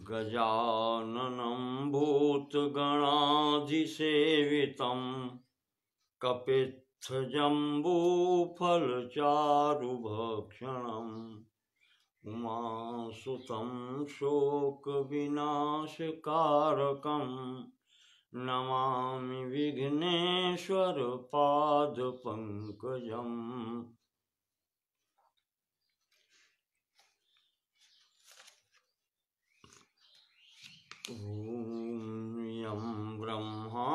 गजाननं भूतगणाधिसेवितं कपित्थजम्बूफलचारुभक्षणम् उमासुतं शोकविनाशकारकं नमामि विघ्नेश्वर पादपङ्कजम्। यं ब्रह्मा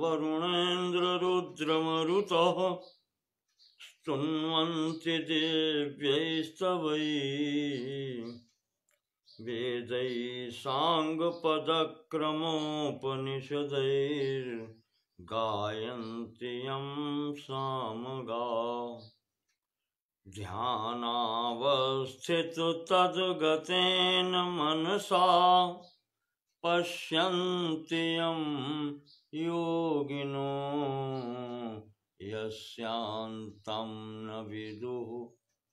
वरुणेन्द्ररुद्रमरुतः स्तुन्वन्ति दिव्यैस्तवैः वेदैः साङ्गपदक्रमोपनिषदैर्गायन्ति यं सामगाः। ध्यानावस्थिततद्गतेन मनसा पश्यन्ति यं योगिनो यस्यान्तं न विदुः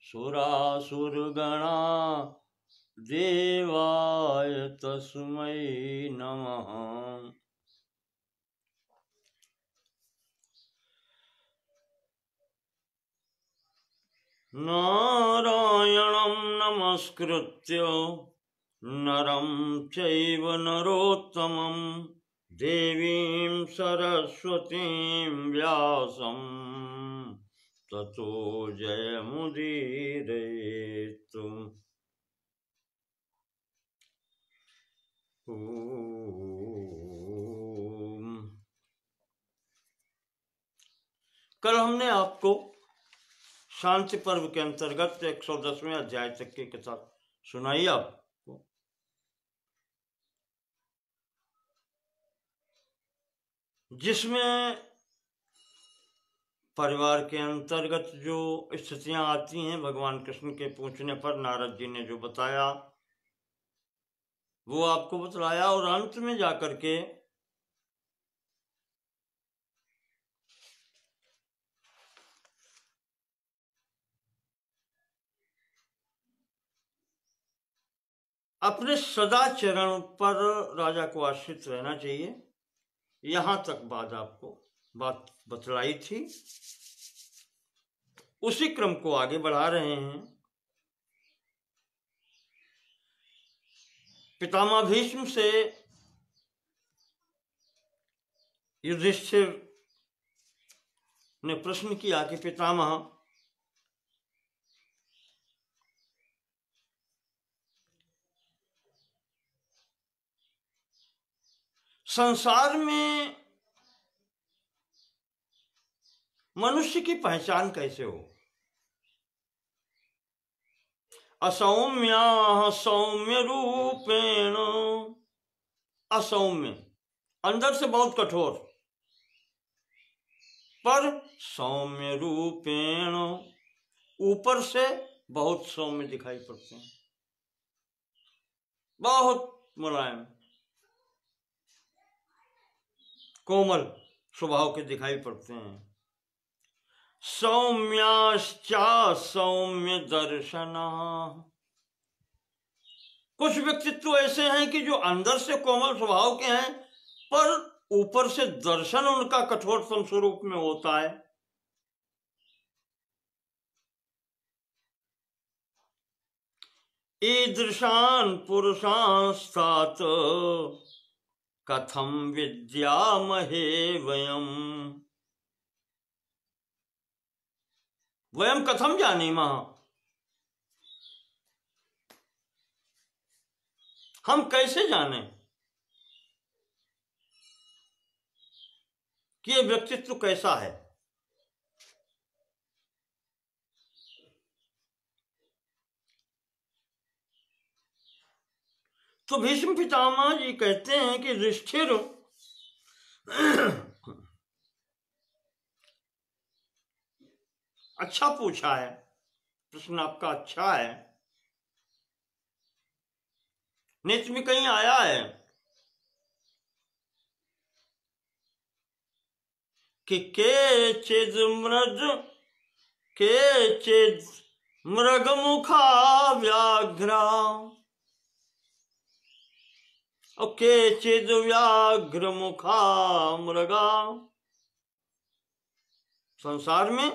सुरासुरगणा देवाय तस्मै नमः। नारायणं नमस्कृत्य नरं चैव नरोत्तमं देवीं सरस्वतीं व्यासं ततो जयमुदीरयेत्। कल हमने आपको शांति पर्व के अंतर्गत 110वें अध्याय तक की कथा सुनाई आपको, जिसमें परिवार के अंतर्गत जो स्थितियां आती हैं भगवान कृष्ण के पूछने पर नारद जी ने जो बताया वो आपको बतलाया, और अंत में जाकर के अपने सदाचरण पर राजा को आश्रित रहना चाहिए, यहां तक बात बतलाई थी। उसी क्रम को आगे बढ़ा रहे हैं। पितामह भीष्म से युधिष्ठिर ने प्रश्न किया कि पितामह, संसार में मनुष्य की पहचान कैसे हो? असौम्या सौम्य रूपेण, असौम्य अंदर से बहुत कठोर, पर सौम्य रूपेण ऊपर से बहुत सौम्य दिखाई पड़ते हैं, बहुत मुलायम कोमल स्वभाव के दिखाई पड़ते हैं। सौम्याश्चा सौम्य दर्शना, कुछ व्यक्तित्व ऐसे हैं कि जो अंदर से कोमल स्वभाव के हैं पर ऊपर से दर्शन उनका कठोरतम स्वरूप में होता है। ईदृशान पुरुषांस्तात कथम विद्यामहे वयम, वयम कथम जानीमः, हम कैसे जाने कि यह व्यक्तित्व कैसा है। तो भीष्म पितामह जी कहते हैं कि युधिष्ठिर, अच्छा पूछा है, प्रश्न आपका अच्छा है। नेत्र में कहीं आया है कि केचिद् केचित् मृगमुखा व्याघ्रा और केचित् व्याघ्रमुखा मृगा। संसार में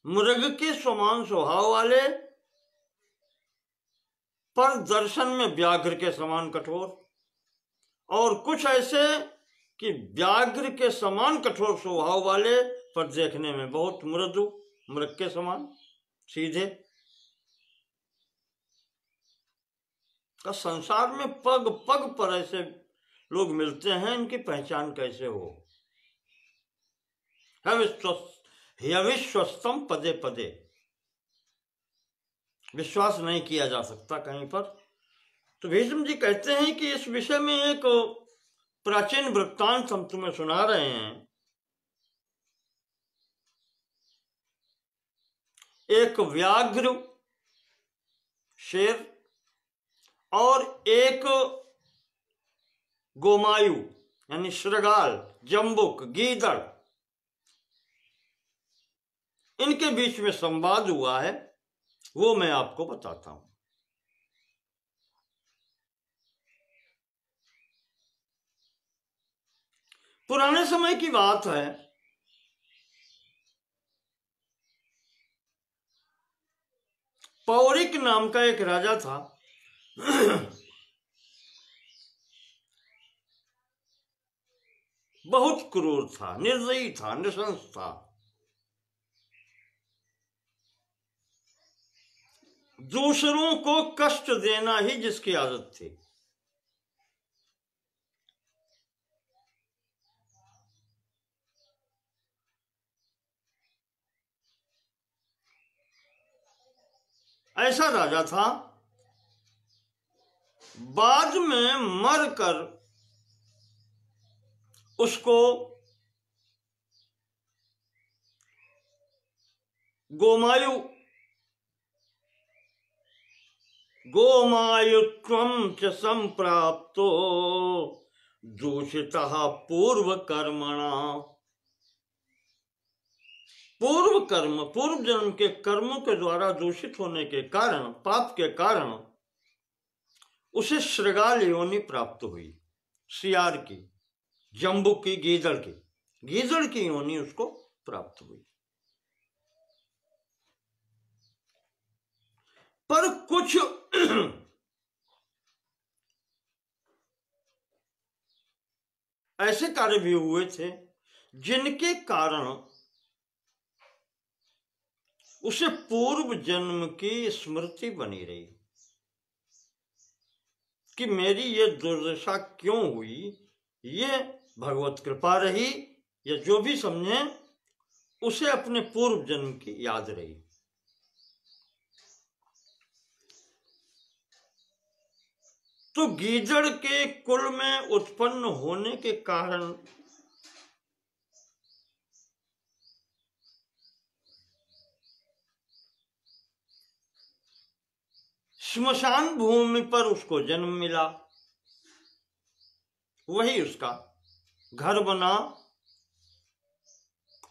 मृग के समान स्वभाव वाले पर दर्शन में व्याघ्र के समान कठोर, और कुछ ऐसे कि व्याघ्र के समान कठोर स्वभाव वाले पर देखने में बहुत मृदु, मृग के समान सीधे। का संसार में पग पग पर ऐसे लोग मिलते हैं, इनकी पहचान कैसे हो? विश्वस्तम पदे पदे, विश्वास नहीं किया जा सकता कहीं पर। तो भीष्म जी कहते हैं कि इस विषय में एक प्राचीन वृत्तांत हम तुम्हें सुना रहे हैं। एक व्याघ्र शेर और एक गोमायु यानी श्रृगाल, जंबुक, गीदड़, इनके बीच में संवाद हुआ है, वो मैं आपको बताता हूं। पुराने समय की बात है, पौरिक नाम का एक राजा था। बहुत क्रूर था, निर्दयी था, नृशंस था। दूसरों को कष्ट देना ही जिसकी आदत थी। ऐसा राजा था। बाद में मरकर उसको गोमायुत्वं च संप्राप्तो दूषितः पूर्व कर्मणा। पूर्व कर्म, पूर्व जन्म के कर्मों के द्वारा दूषित होने के कारण, पाप के कारण उसे श्रृगाल योनि प्राप्त हुई। सियार की, जंबुक की, गीदड़ की योनि उसको प्राप्त हुई। पर कुछ ऐसे कार्य भी हुए थे जिनके कारण उसे पूर्व जन्म की स्मृति बनी रही कि मेरी ये दुर्दशा क्यों हुई। ये भगवत कृपा रही, या जो भी समझे, उसे अपने पूर्व जन्म की याद रही। तो गीदड़ के कुल में उत्पन्न होने के कारण श्मशान भूमि पर उसको जन्म मिला, वही उसका घर बना,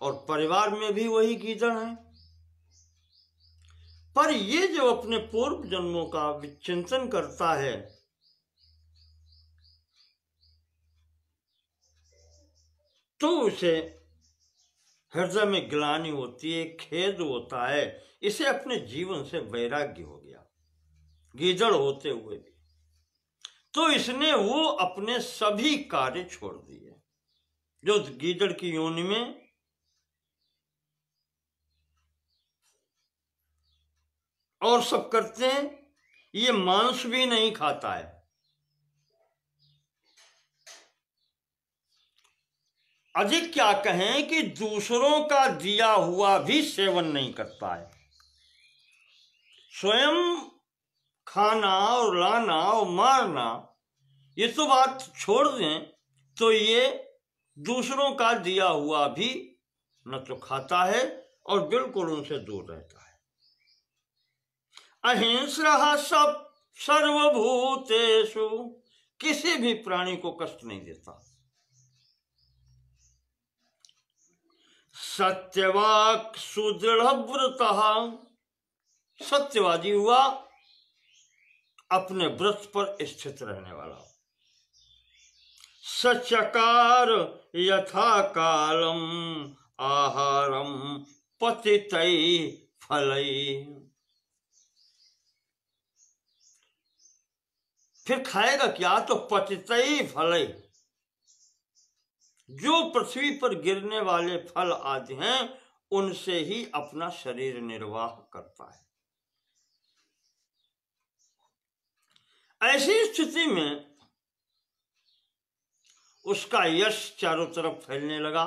और परिवार में भी वही गीदड़ है। पर ये जो अपने पूर्व जन्मों का विचिंतन करता है, तो उसे हृदय में ग्लानि होती है, खेद होता है, इसे अपने जीवन से वैराग्य हो गया, गीदड़ होते हुए भी। तो इसने वो अपने सभी कार्य छोड़ दिए जो गीदड़ की योनि में और सब करते हैं। ये मांस भी नहीं खाता है, अधिक क्या कहें कि दूसरों का दिया हुआ भी सेवन नहीं करता है। स्वयं खाना और लाना और मारना ये तो बात छोड़ दें, तो ये दूसरों का दिया हुआ भी न तो खाता है और बिल्कुल उनसे दूर रहता है। अहिंसा सब सर्वभूतेषु, किसी भी प्राणी को कष्ट नहीं देता। सत्यवाक सुदृढ़ व्रतः, सत्यवादी हुआ, अपने व्रत पर स्थित रहने वाला। सचकार यथा कालम आहारम पतितै फलै, फिर खाएगा क्या? तो पतितै फलै, जो पृथ्वी पर गिरने वाले फल आदि हैं उनसे ही अपना शरीर निर्वाह करता है। ऐसी स्थिति में उसका यश चारों तरफ फैलने लगा।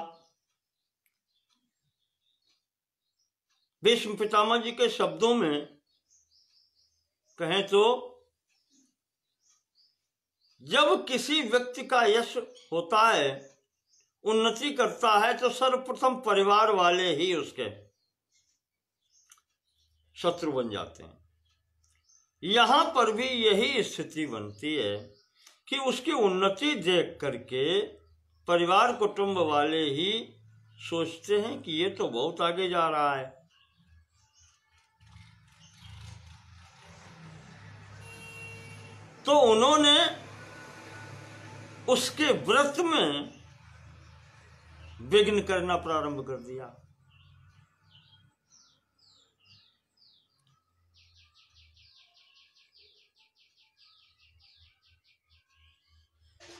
भीष्म पितामह जी के शब्दों में कहें तो जब किसी व्यक्ति का यश होता है, उन्नति करता है, तो सर्वप्रथम परिवार वाले ही उसके शत्रु बन जाते हैं। यहां पर भी यही स्थिति बनती है कि उसकी उन्नति देख करके परिवार कुटुंब वाले ही सोचते हैं कि ये तो बहुत आगे जा रहा है। तो उन्होंने उसके व्रत में विघ्न करना प्रारंभ कर दिया।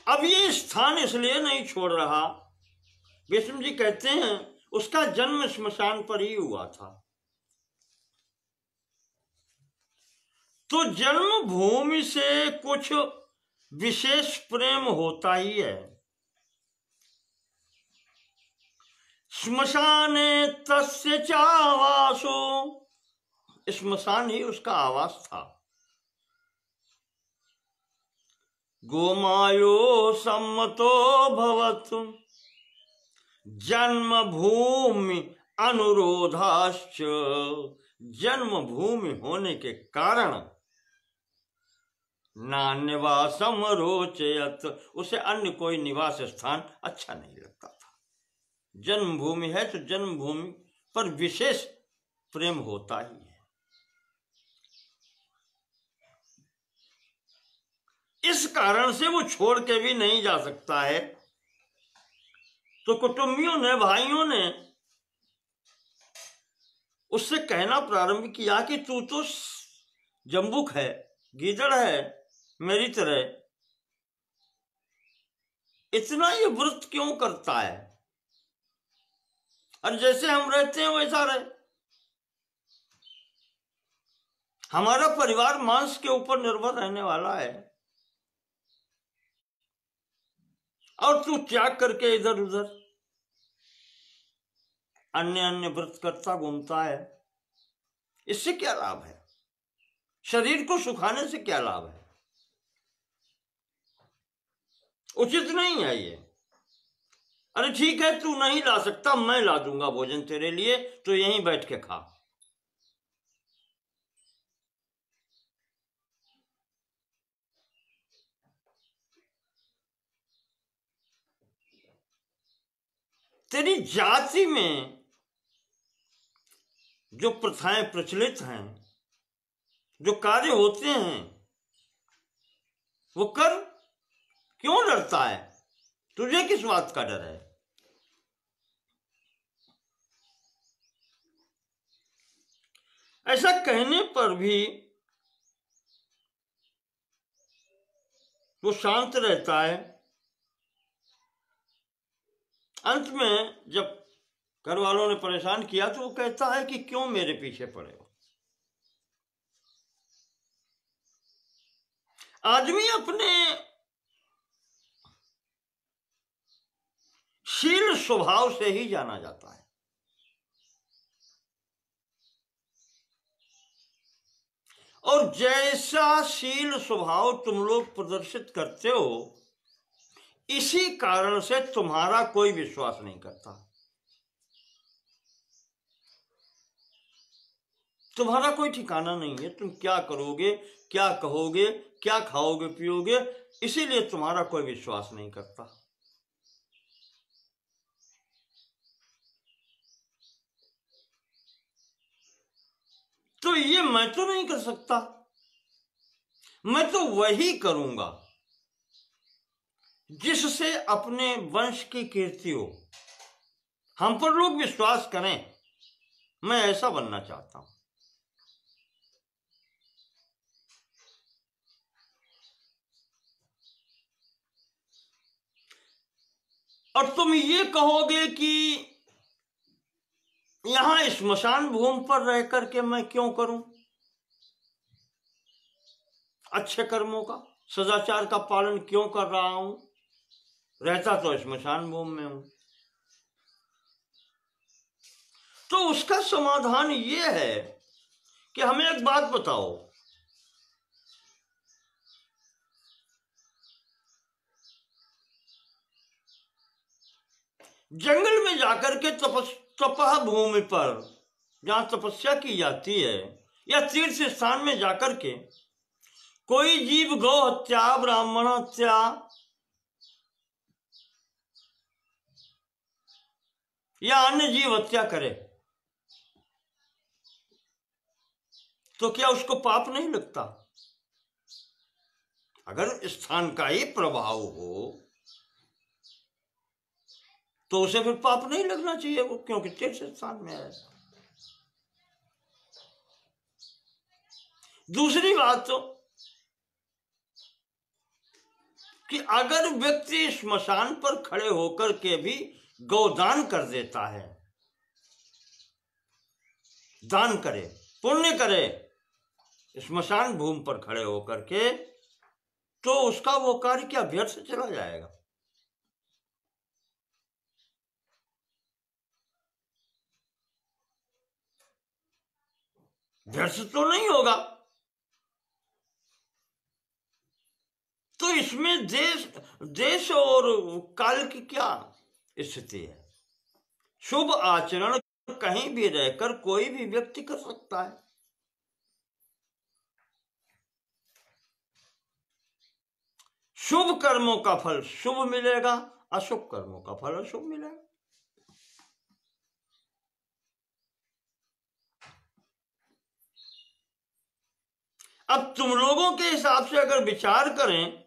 अब ये स्थान इसलिए नहीं छोड़ रहा, भीष्म जी कहते हैं उसका जन्म श्मशान पर ही हुआ था। तो जन्मभूमि से कुछ विशेष प्रेम होता ही है। श्मशाने तस्य चावासो, श्मशान ही उसका आवास था। गोमायो सम्मतो भवत जन्मभूमि अनुरोधाश्च, जन्मभूमि होने के कारण नान्यवासम रोचयत, उसे अन्य कोई निवास स्थान अच्छा नहीं लगता था। जन्मभूमि है तो जन्मभूमि पर विशेष प्रेम होता ही है। इस कारण से वो छोड़ के भी नहीं जा सकता है। तो कुटुंबियों ने, भाइयों ने उससे कहना प्रारंभ किया कि तू तो जंबुक है, गीदड़ है मेरी तरह, इतना ये व्रत क्यों करता है? और जैसे हम रहते हैं वैसा रहे। हमारा परिवार मांस के ऊपर निर्भर रहने वाला है और तू त्याग करके इधर उधर अन्य अन्य व्रत करता घूमता है। इससे क्या लाभ है? शरीर को सुखाने से क्या लाभ है? उचित नहीं है ये। अरे ठीक है, तू नहीं ला सकता, मैं ला दूंगा भोजन तेरे लिए, तो यहीं बैठ के खा। तेरी जाति में जो प्रथाएं प्रचलित हैं, जो कार्य होते हैं, वो कर। क्यों डरता है? तुझे किस बात का डर है? ऐसा कहने पर भी वो शांत रहता है। अंत में जब घर वालों ने परेशान किया तो वो कहता है कि क्यों मेरे पीछे पड़े हो? आदमी अपने शील स्वभाव से ही जाना जाता है। और जैसा शील स्वभाव तुम लोग प्रदर्शित करते हो, इसी कारण से तुम्हारा कोई विश्वास नहीं करता। तुम्हारा कोई ठिकाना नहीं है, तुम क्या करोगे, क्या कहोगे, क्या खाओगे पियोगे, इसीलिए तुम्हारा कोई विश्वास नहीं करता। तो ये मैं तो नहीं कर सकता, मैं तो वही करूंगा जिससे अपने वंश की कीर्ति हो, हम पर लोग विश्वास करें। मैं ऐसा बनना चाहता हूं। और तुम ये कहोगे कि यहां स्मशान भूमि पर रह करके मैं क्यों करूं अच्छे कर्मों का, सदाचार का पालन क्यों कर रहा हूं, रहता तो स्मशान भूमि में हूं। तो उसका समाधान ये है कि हमें एक बात बताओ, जंगल में जाकर के तपह भूमि पर जहां तपस्या की जाती है, या तीर्थ स्थान में जाकर के कोई जीव गौ हत्या, ब्राह्मण हत्या या अन्य जीव हत्या करे, तो क्या उसको पाप नहीं लगता? अगर स्थान का ही प्रभाव हो तो उसे फिर पाप नहीं लगना चाहिए, वो क्योंकि तीर्थ स्थान में है। दूसरी बात तो कि अगर व्यक्ति श्मशान पर खड़े होकर के भी गौदान कर देता है, दान करे, पुण्य करे श्मशान भूमि पर खड़े होकर के, तो उसका वो कार्य क्या व्यर्थ चला जाएगा? व्यर्थ तो नहीं होगा। तो इसमें देश और काल की क्या स्थिति है? शुभ आचरण कहीं भी रहकर कोई भी व्यक्ति कर सकता है। शुभ कर्मों का फल शुभ मिलेगा, अशुभ कर्मों का फल अशुभ मिलेगा। अब तुम लोगों के हिसाब से अगर विचार करें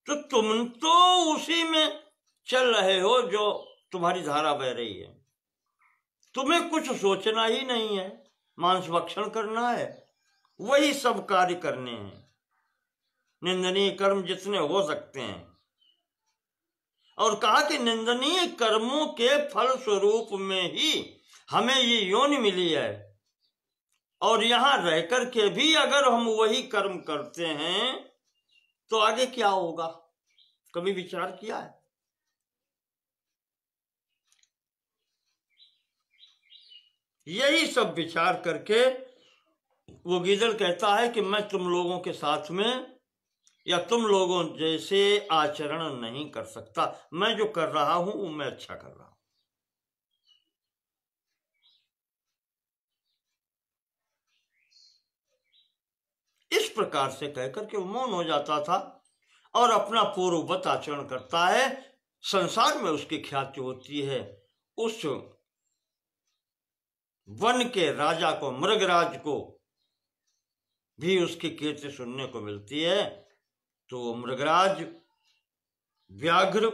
तो तुम तो उसी में चल रहे हो जो तुम्हारी धारा बह रही है, तुम्हें कुछ सोचना ही नहीं है, मांस भक्षण करना है, वही सब कार्य करने हैं, निंदनीय कर्म जितने हो सकते हैं। और कहा कि निंदनीय कर्मों के फल स्वरूप में ही हमें ये योनि मिली है, और यहां रहकर के भी अगर हम वही कर्म करते हैं तो आगे क्या होगा, कभी विचार किया है? यही सब विचार करके वो गीदड़ कहता है कि मैं तुम लोगों के साथ में या तुम लोगों जैसे आचरण नहीं कर सकता, मैं जो कर रहा हूं वो मैं अच्छा कर रहा हूं। इस प्रकार से कहकर के वो मौन हो जाता था और अपना पूर्ववत आचरण करता है। संसार में उसकी ख्याति होती है। उस वन के राजा को, मृगराज को भी उसकी कीर्ति सुनने को मिलती है। तो मृगराज व्याघ्र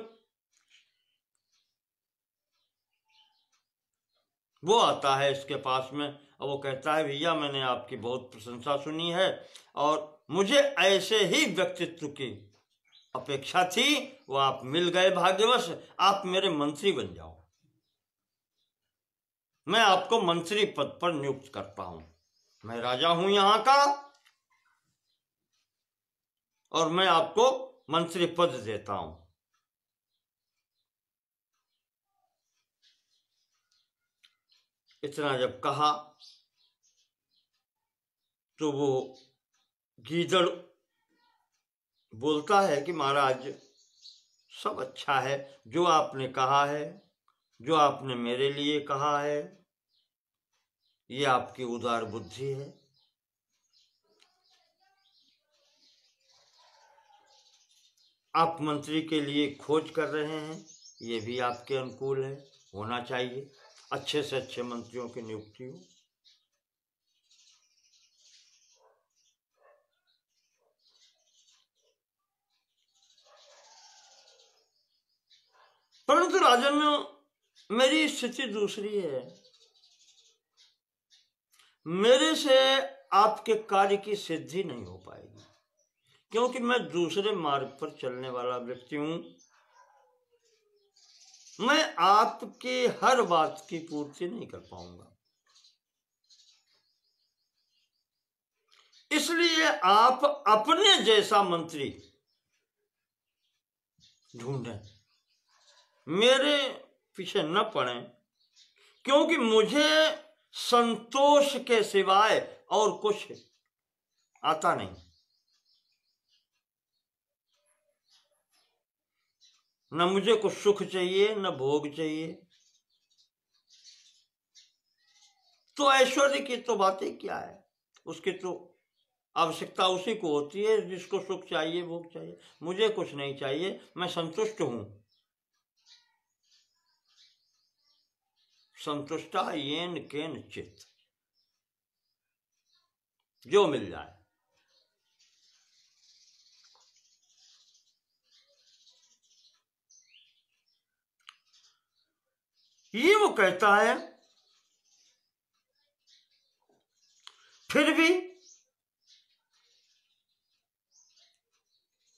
वो आता है इसके पास में और वो कहता है, भैया मैंने आपकी बहुत प्रशंसा सुनी है और मुझे ऐसे ही व्यक्तित्व की अपेक्षा थी, वो आप मिल गए भाग्यवश, आप मेरे मंत्री बन जाओ, मैं आपको मंत्री पद पर नियुक्त करता हूं, मैं राजा हूं यहां का और मैं आपको मंत्री पद देता हूं। इतना जब कहा तो वो गीदड़ बोलता है कि महाराज सब अच्छा है, जो आपने कहा है, जो आपने मेरे लिए कहा है, ये आपकी उदार बुद्धि है। आप मंत्री के लिए खोज कर रहे हैं, ये भी आपके अनुकूल है, होना चाहिए, अच्छे से अच्छे मंत्रियों की नियुक्ति हो। राजन, मेरी स्थिति दूसरी है। मेरे से आपके कार्य की सिद्धि नहीं हो पाएगी, क्योंकि मैं दूसरे मार्ग पर चलने वाला व्यक्ति हूं। मैं आपके हर बात की पूर्ति नहीं कर पाऊंगा, इसलिए आप अपने जैसा मंत्री ढूंढें, मेरे पीछे न पड़े, क्योंकि मुझे संतोष के सिवाय और कुछ आता नहीं। न मुझे कुछ सुख चाहिए, न भोग चाहिए। तो ऐश्वर्य की तो बातें क्या है, उसकी तो आवश्यकता उसी को होती है जिसको सुख चाहिए, भोग चाहिए। मुझे कुछ नहीं चाहिए, मैं संतुष्ट हूं। संतुष्टा येन केन चित, जो मिल जाए। ये वो कहता है। फिर भी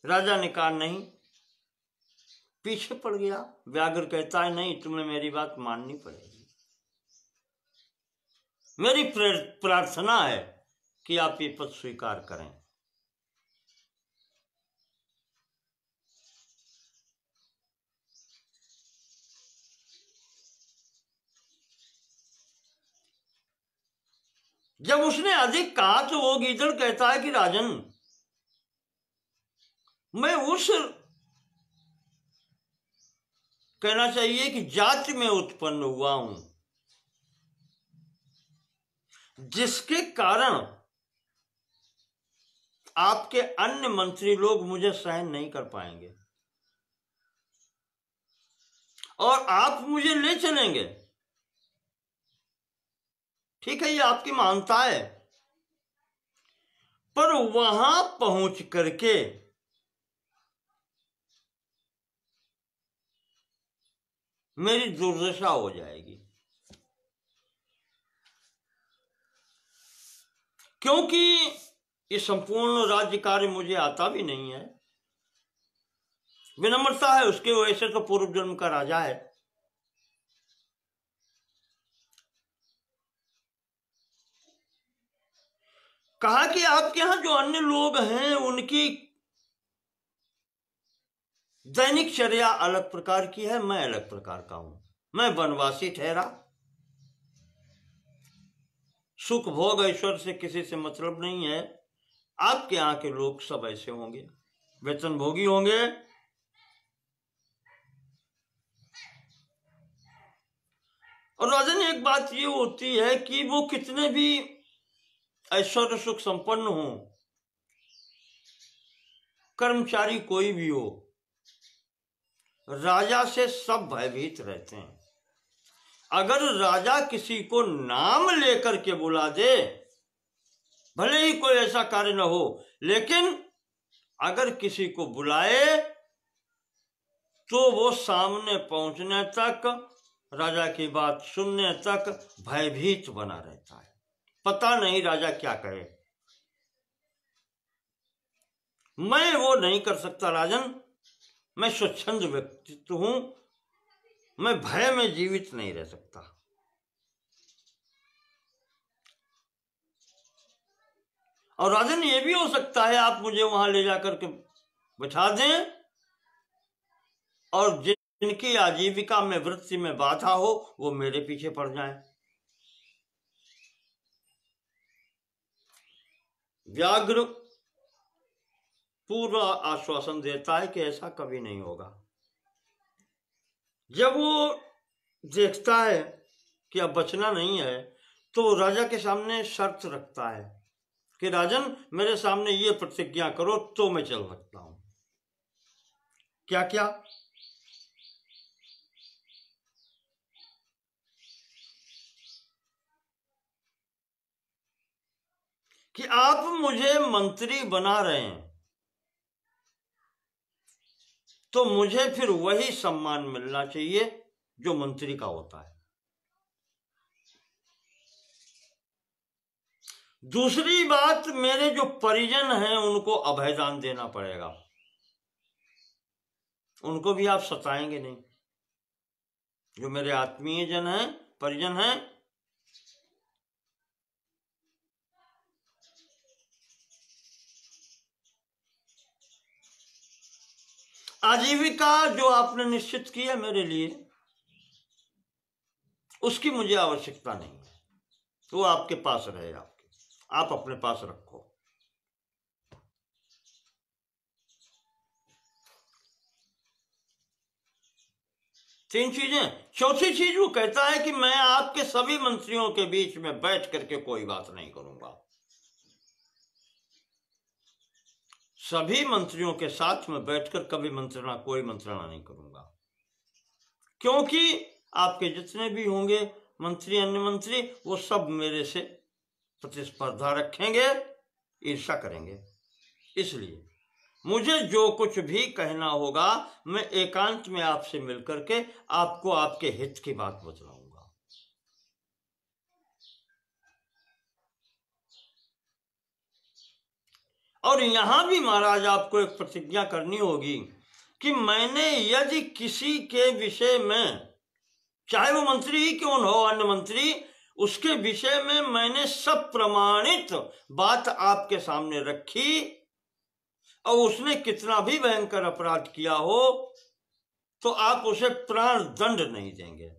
राजा ने कहा नहीं, पीछे पड़ गया। व्याघ्र कहता है नहीं, तुम्हें मेरी बात माननी पड़ेगी। मेरी प्रार्थना है कि आप ये पद स्वीकार करें। जब उसने अधिक कहा तो वो गीदड़ कहता है कि राजन, मैं उस, कहना चाहिए कि जाति में उत्पन्न हुआ हूं जिसके कारण आपके अन्य मंत्री लोग मुझे सहन नहीं कर पाएंगे और आप मुझे ले चलेंगे। ठीक है, ये आपकी मानता है, पर वहां पहुंच करके मेरी दुर्दशा हो जाएगी, क्योंकि ये संपूर्ण राज्य कार्य मुझे आता भी नहीं है। विनम्रता है उसके, वैसे तो पूर्व जन्म का राजा है। कहा कि आपके यहां जो अन्य लोग हैं उनकी दैनिक चर्या अलग प्रकार की है, मैं अलग प्रकार का हूं। मैं वनवासी ठहरा, सुख भोग ऐश्वर्य से किसी से मतलब नहीं है। आपके यहां के लोग सब ऐसे होंगे, वेतन भोगी होंगे। और राजन, एक बात ये होती है कि वो कितने भी ऐश्वर्य सुख संपन्न हो, कर्मचारी कोई भी हो, राजा से सब भयभीत रहते हैं। अगर राजा किसी को नाम लेकर के बुला दे, भले ही कोई ऐसा कार्य न हो, लेकिन अगर किसी को बुलाए तो वो सामने पहुंचने तक, राजा की बात सुनने तक भयभीत बना रहता है। पता नहीं राजा क्या कहे। मैं वो नहीं कर सकता राजन। मैं स्वच्छंद व्यक्तित्व हूं, मैं भय में जीवित नहीं रह सकता। और राजन, ये भी हो सकता है आप मुझे वहां ले जाकर के बिठा दें और जिनकी आजीविका में, वृत्ति में बाधा हो, वो मेरे पीछे पड़ जाएं। व्याघ्र पूर्व आश्वासन देता है कि ऐसा कभी नहीं होगा। जब वो देखता है कि अब बचना नहीं है, तो राजा के सामने शर्त रखता है कि राजन, मेरे सामने ये प्रतिज्ञा करो तो मैं चल सकता हूं। क्या क्या? कि आप मुझे मंत्री बना रहे हैं तो मुझे फिर वही सम्मान मिलना चाहिए जो मंत्री का होता है। दूसरी बात, मेरे जो परिजन हैं उनको अभयदान देना पड़ेगा। उनको भी आप सताएंगे नहीं। जो मेरे आत्मीय जन हैं, परिजन हैं, आजीविका जो आपने निश्चित की है मेरे लिए, उसकी मुझे आवश्यकता नहीं है। वो आपके पास रहे, आप अपने पास रखो। तीन चीजें। चौथी चीज वो कहता है कि मैं आपके सभी मंत्रियों के बीच में बैठ करके कोई बात नहीं करूंगा। सभी मंत्रियों के साथ में बैठकर कभी कोई मंत्रणा नहीं करूंगा, क्योंकि आपके जितने भी होंगे मंत्री, अन्य मंत्री, वो सब मेरे से प्रतिस्पर्धा रखेंगे, ईर्ष्या करेंगे। इसलिए मुझे जो कुछ भी कहना होगा मैं एकांत में आपसे मिलकर के आपको आपके हित की बात बतलाऊंगा। और यहां भी महाराज आपको एक प्रतिज्ञा करनी होगी कि मैंने यदि किसी के विषय में, चाहे वो मंत्री ही क्यों न हो, अन्य मंत्री, उसके विषय में मैंने सब प्रमाणित बात आपके सामने रखी और उसने कितना भी भयंकर अपराध किया हो तो आप उसे प्राण दंड नहीं देंगे।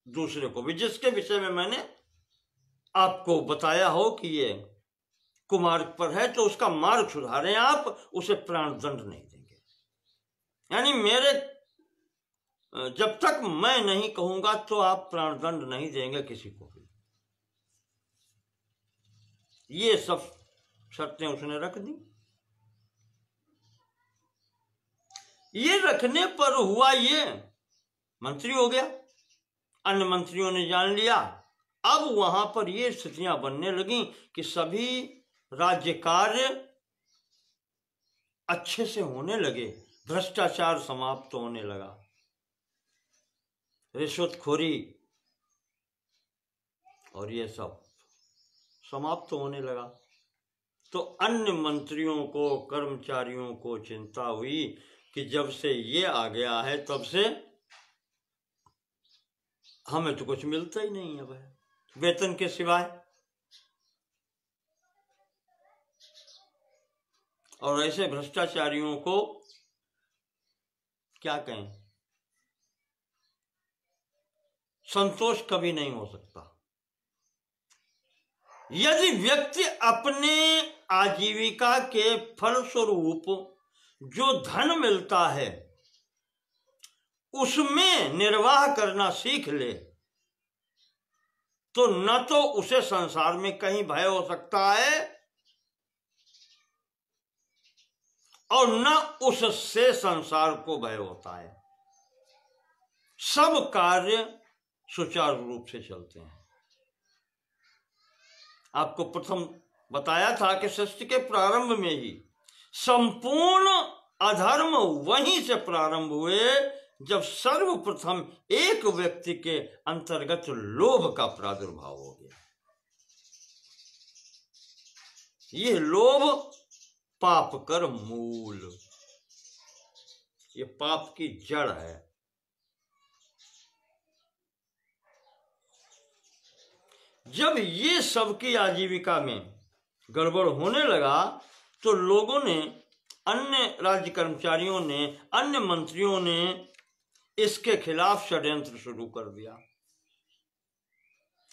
दूसरे को भी जिसके विषय में मैंने आपको बताया हो कि ये कुमार्ग पर है तो उसका मार्ग सुधारें, आप उसे प्राण दंड नहीं देंगे। यानी मेरे जब तक मैं नहीं कहूंगा तो आप प्राण दंड नहीं देंगे किसी को भी। ये सब शर्तें उसने रख दी। ये रखने पर हुआ ये, मंत्री हो गया, अन्य मंत्रियों ने जान लिया। अब वहां पर ये स्थितियां बनने लगी कि सभी राज्य कार्य अच्छे से होने लगे, भ्रष्टाचार समाप्त होने लगा, रिश्वतखोरी और ये सब समाप्त होने लगा। तो अन्य मंत्रियों को, कर्मचारियों को चिंता हुई कि जब से ये आ गया है तब से हमें तो कुछ मिलता ही नहीं है भाई, वेतन के सिवाय। और ऐसे भ्रष्टाचारियों को क्या कहें, संतोष कभी नहीं हो सकता। यदि व्यक्ति अपने आजीविका के फलस्वरूप जो धन मिलता है उसमें निर्वाह करना सीख ले तो न तो उसे संसार में कहीं भय हो सकता है और न उससे संसार को भय होता है। सब कार्य सुचारू रूप से चलते हैं। आपको प्रथम बताया था कि सृष्टि के प्रारंभ में ही संपूर्ण अधर्म वहीं से प्रारंभ हुए जब सर्वप्रथम एक व्यक्ति के अंतर्गत लोभ का प्रादुर्भाव हो गया। यह लोभ पाप कर मूल, ये पाप की जड़ है। जब ये सबकी आजीविका में गड़बड़ होने लगा तो लोगों ने, अन्य राज्य कर्मचारियों ने, अन्य मंत्रियों ने इसके खिलाफ षड्यंत्र शुरू कर दिया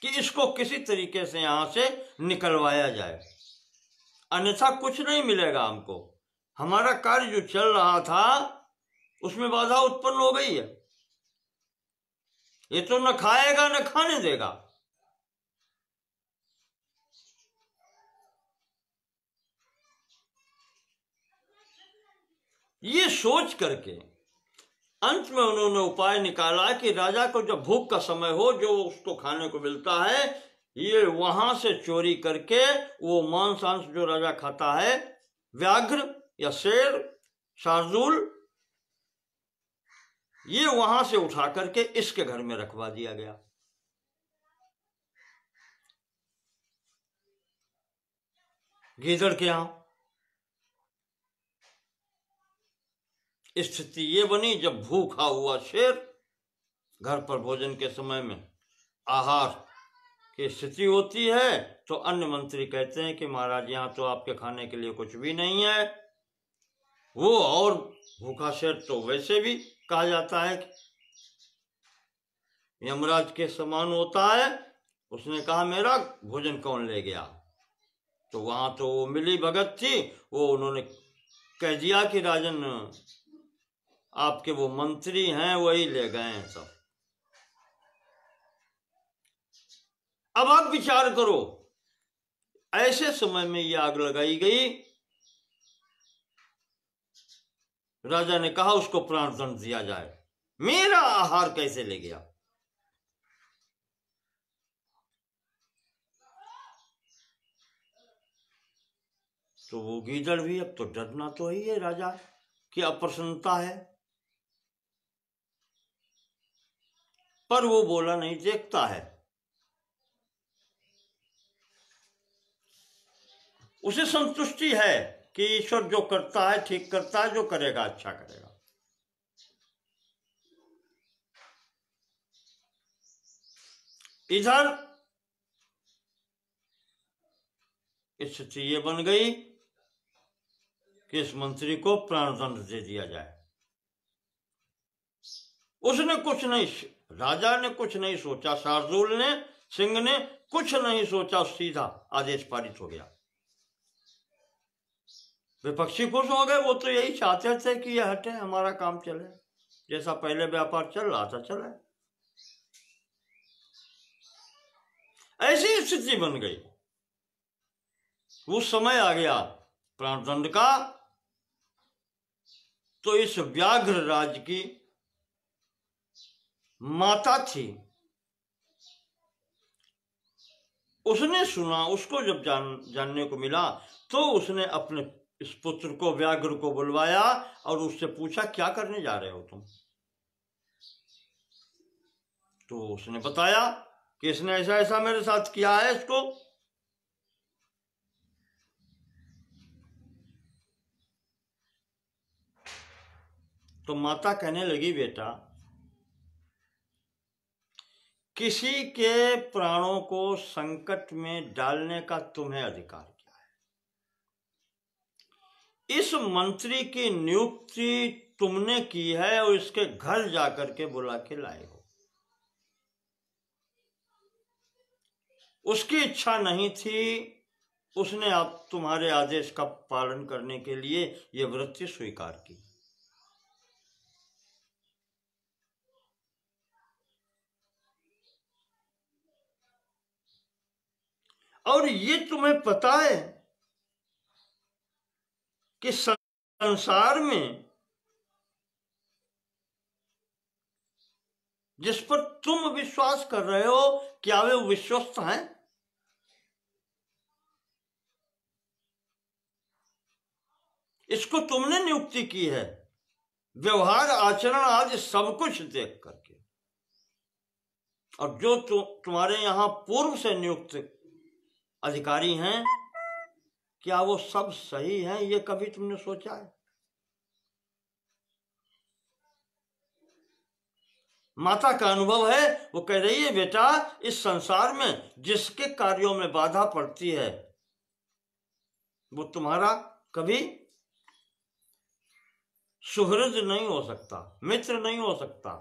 कि इसको किसी तरीके से यहां से निकलवाया जाए, अन्यथा कुछ नहीं मिलेगा हमको। हमारा कार्य जो चल रहा था उसमें बाधा उत्पन्न हो गई है, ये तो न खाएगा न खाने देगा। ये सोच करके अंत में उन्होंने उपाय निकाला कि राजा को जब भूख का समय हो, जो उसको खाने को मिलता है, ये वहां से चोरी करके वो मांसांश जो राजा खाता है, व्याघ्र या शेर, शार्दूल, ये वहां से उठा करके इसके घर में रखवा दिया गया। गीदड़ के यहां स्थिति ये बनी, जब भूखा हुआ शेर घर पर भोजन के समय में आहार की स्थिति होती है तो अन्य मंत्री कहते हैं कि महाराज यहाँ तो आपके खाने के लिए कुछ भी नहीं है। वो और भूखा शेर तो वैसे भी कहा जाता है कि यमराज के समान होता है। उसने कहा मेरा भोजन कौन ले गया? तो वहां तो वो मिली भगत थी, वो उन्होंने कह दिया कि राजन आपके वो मंत्री हैं वही ले गए हैं सब। अब आप विचार करो, ऐसे समय में ये आग लगाई गई। राजा ने कहा उसको प्राण दंड दिया जाए, मेरा आहार कैसे ले गया? तो वो गीदड़ भी अब तो डरना तो ही है राजा की अप्रसन्नता है, पर वो बोला नहीं, देखता है। उसे संतुष्टि है कि ईश्वर जो करता है ठीक करता है, जो करेगा अच्छा करेगा। इधर स्थिति ये बन गई कि इस मंत्री को प्राणदंड दे दिया जाए। उसने कुछ नहीं, राजा ने कुछ नहीं सोचा, शार्दुल ने, सिंह ने कुछ नहीं सोचा, सीधा आदेश पारित हो गया। विपक्षी खुश हो गए, वो तो यही चाहते थे कि यह हटे, हमारा काम चले, जैसा पहले व्यापार चल रहा था चले। ऐसी स्थिति बन गई। उस समय आ गया प्राणदंड का। तो इस व्याघ्र राज की माता थी, उसने सुना, उसको जब जानने को मिला तो उसने अपने इस पुत्र को, व्याघ्र को बुलवाया और उससे पूछा क्या करने जा रहे हो तुम? तो उसने बताया कि इसने ऐसा ऐसा मेरे साथ किया है इसको। तो माता कहने लगी बेटा, किसी के प्राणों को संकट में डालने का तुम्हें अधिकार क्या है? इस मंत्री की नियुक्ति तुमने की है और इसके घर जाकर के बुला के लाए हो। उसकी इच्छा नहीं थी, उसने अब तुम्हारे आदेश का पालन करने के लिए यह वृत्ति स्वीकार की। और ये तुम्हें पता है कि संसार में जिस पर तुम विश्वास कर रहे हो, क्या वे विश्वस्त हैं? इसको तुमने नियुक्ति की है, व्यवहार आचरण आज सब कुछ देख करके। और जो तुम्हारे यहां पूर्व से नियुक्त अधिकारी हैं, क्या वो सब सही हैं? ये कभी तुमने सोचा है? माता का अनुभव है, वो कह रही है बेटा, इस संसार में जिसके कार्यों में बाधा पड़ती है वो तुम्हारा कभी सुहृद नहीं हो सकता, मित्र नहीं हो सकता,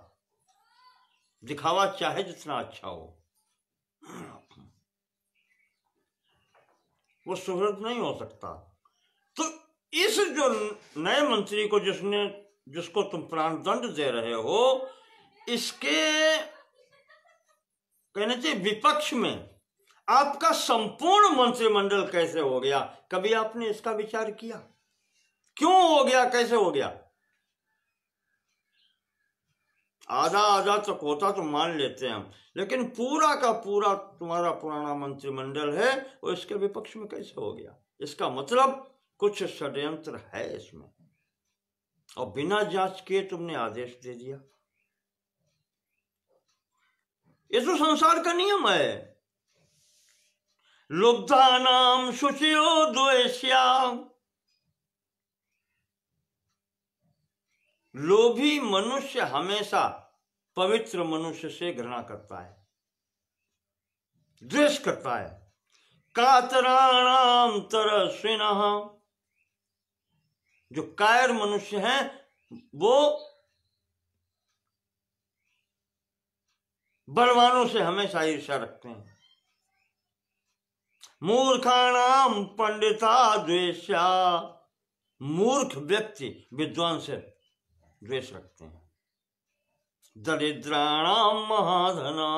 दिखावा चाहे जितना अच्छा हो, वो सुहृद नहीं हो सकता। तो इस जो नए मंत्री को जिसको तुम प्राणदंड दे रहे हो, इसके कहने चाहिए विपक्ष में आपका संपूर्ण मंत्रिमंडल कैसे हो गया? कभी आपने इसका विचार किया? क्यों हो गया, कैसे हो गया? आधा आधा तक होता तो मान लेते हैं हम, लेकिन पूरा का पूरा तुम्हारा पुराना मंत्रिमंडल है और इसके विपक्ष में कैसे हो गया? इसका मतलब कुछ षड्यंत्र है इसमें, और बिना जांच किए तुमने आदेश दे दिया। ये तो संसार का नियम है। लुब्धानाम शुचियो द्वेष्या, लोभी मनुष्य हमेशा पवित्र मनुष्य से घृणा करता है, द्वेष करता है। कातराणाम तरस्विनः, जो कायर मनुष्य हैं वो बलवानों से हमेशा ईर्ष्या रखते हैं। मूर्खाणाम पंडिता द्वेष्या, मूर्ख व्यक्ति विद्वान से द्वेष रखते हैं। दरिद्राणाम महाधना,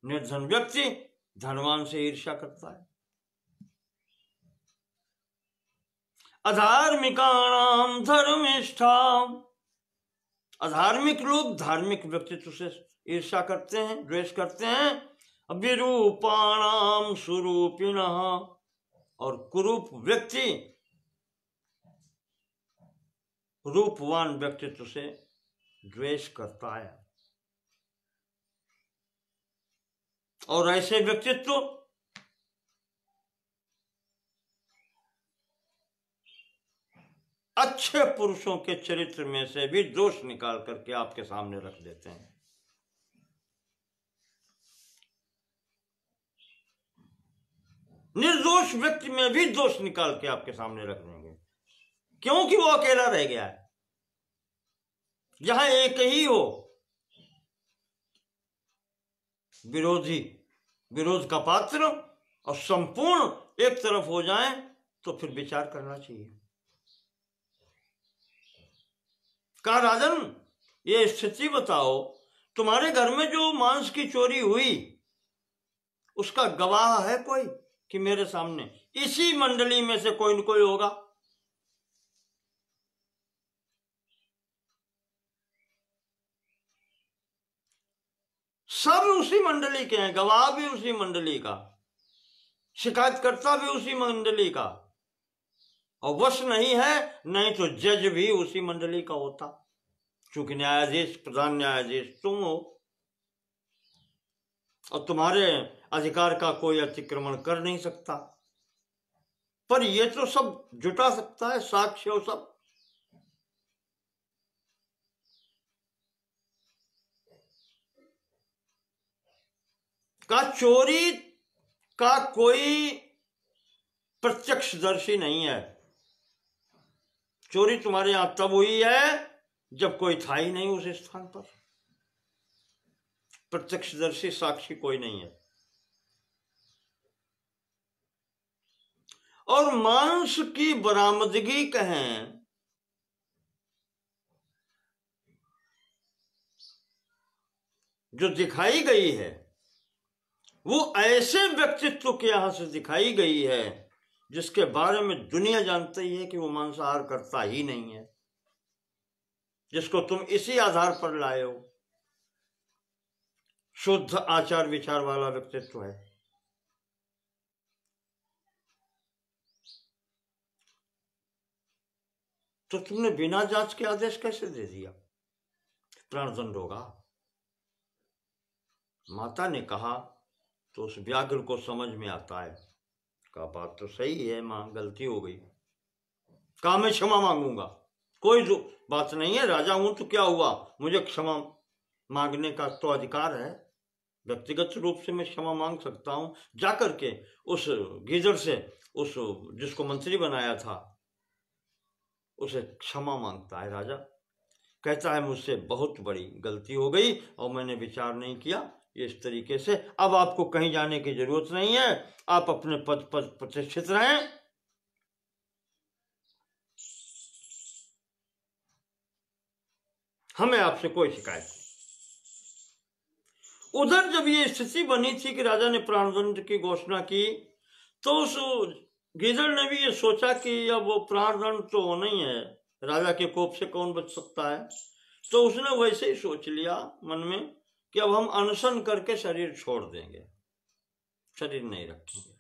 निर्धन व्यक्ति धनवान से ईर्ष्या करता है। अधार्मिकाणाम धर्मिष्ठा, अधार्मिक लोग धार्मिक व्यक्तित्व से ईर्ष्या करते हैं, द्वेष करते हैं। विरूपाणाम सुरूपिणः, और कुरूप व्यक्ति रूपवान व्यक्तित्व से द्वेष करता है। और ऐसे व्यक्तित्व अच्छे पुरुषों के चरित्र में से भी दोष निकाल करके आपके सामने रख देते हैं। निर्दोष व्यक्ति में भी दोष निकाल के आपके सामने रख देंगे, क्योंकि वो अकेला रह गया है। जहां एक ही हो, विरोधी विरोध का पात्र और संपूर्ण एक तरफ हो जाए तो फिर विचार करना चाहिए। कहा राजन, ये स्थिति बताओ, तुम्हारे घर में जो मांस की चोरी हुई उसका गवाह है कोई कि मेरे सामने? इसी मंडली में से कोई न कोई होगा। सब उसी मंडली के हैं, गवाह भी उसी मंडली का, शिकायतकर्ता भी उसी मंडली का, और वश नहीं है, नहीं तो जज भी उसी मंडली का होता, क्योंकि न्यायाधीश, प्रधान न्यायाधीश तुम हो, और तुम्हारे अधिकार का कोई अतिक्रमण कर नहीं सकता। पर ये तो सब जुटा सकता है, साक्ष्य और सब। का चोरी का कोई प्रत्यक्षदर्शी नहीं है। चोरी तुम्हारे यहां तब हुई है जब कोई था ही नहीं उस स्थान पर। प्रत्यक्षदर्शी साक्षी कोई नहीं है। और मांस की बरामदगी कहें, जो दिखाई गई है वो ऐसे व्यक्तित्व के यहां से दिखाई गई है जिसके बारे में दुनिया जानती है कि वो मांसाहार करता ही नहीं है, जिसको तुम इसी आधार पर लाए हो। शुद्ध आचार विचार वाला व्यक्तित्व है। तो तुमने बिना जांच के आदेश कैसे दे दिया? प्राणदंड होगा। माता ने कहा तो उस व्याघ्र को समझ में आता है, कहा बात तो सही है मां, गलती हो गई। कहा मैं क्षमा मांगूंगा, कोई जो बात नहीं है, राजा हूं तो क्या हुआ, मुझे क्षमा मांगने का तो अधिकार है, व्यक्तिगत रूप से मैं क्षमा मांग सकता हूं। जाकर के उस गीदड़ से, उस जिसको मंत्री बनाया था, उसे क्षमा मांगता है राजा। कहता है मुझसे बहुत बड़ी गलती हो गई और मैंने विचार नहीं किया इस तरीके से, अब आपको कहीं जाने की जरूरत नहीं है, आप अपने पद पर प्रतिष्ठित रहें। हमें आपसे कोई शिकायत नहीं। उधर जब ये स्थिति बनी थी कि राजा ने प्राणदंड की घोषणा की, तो उस गीदड़ ने भी ये सोचा कि अब वो प्राणदंड तो होना ही है, राजा के कोप से कौन बच सकता है। तो उसने वैसे ही सोच लिया मन में कि अब हम अनशन करके शरीर छोड़ देंगे, शरीर नहीं रखेंगे,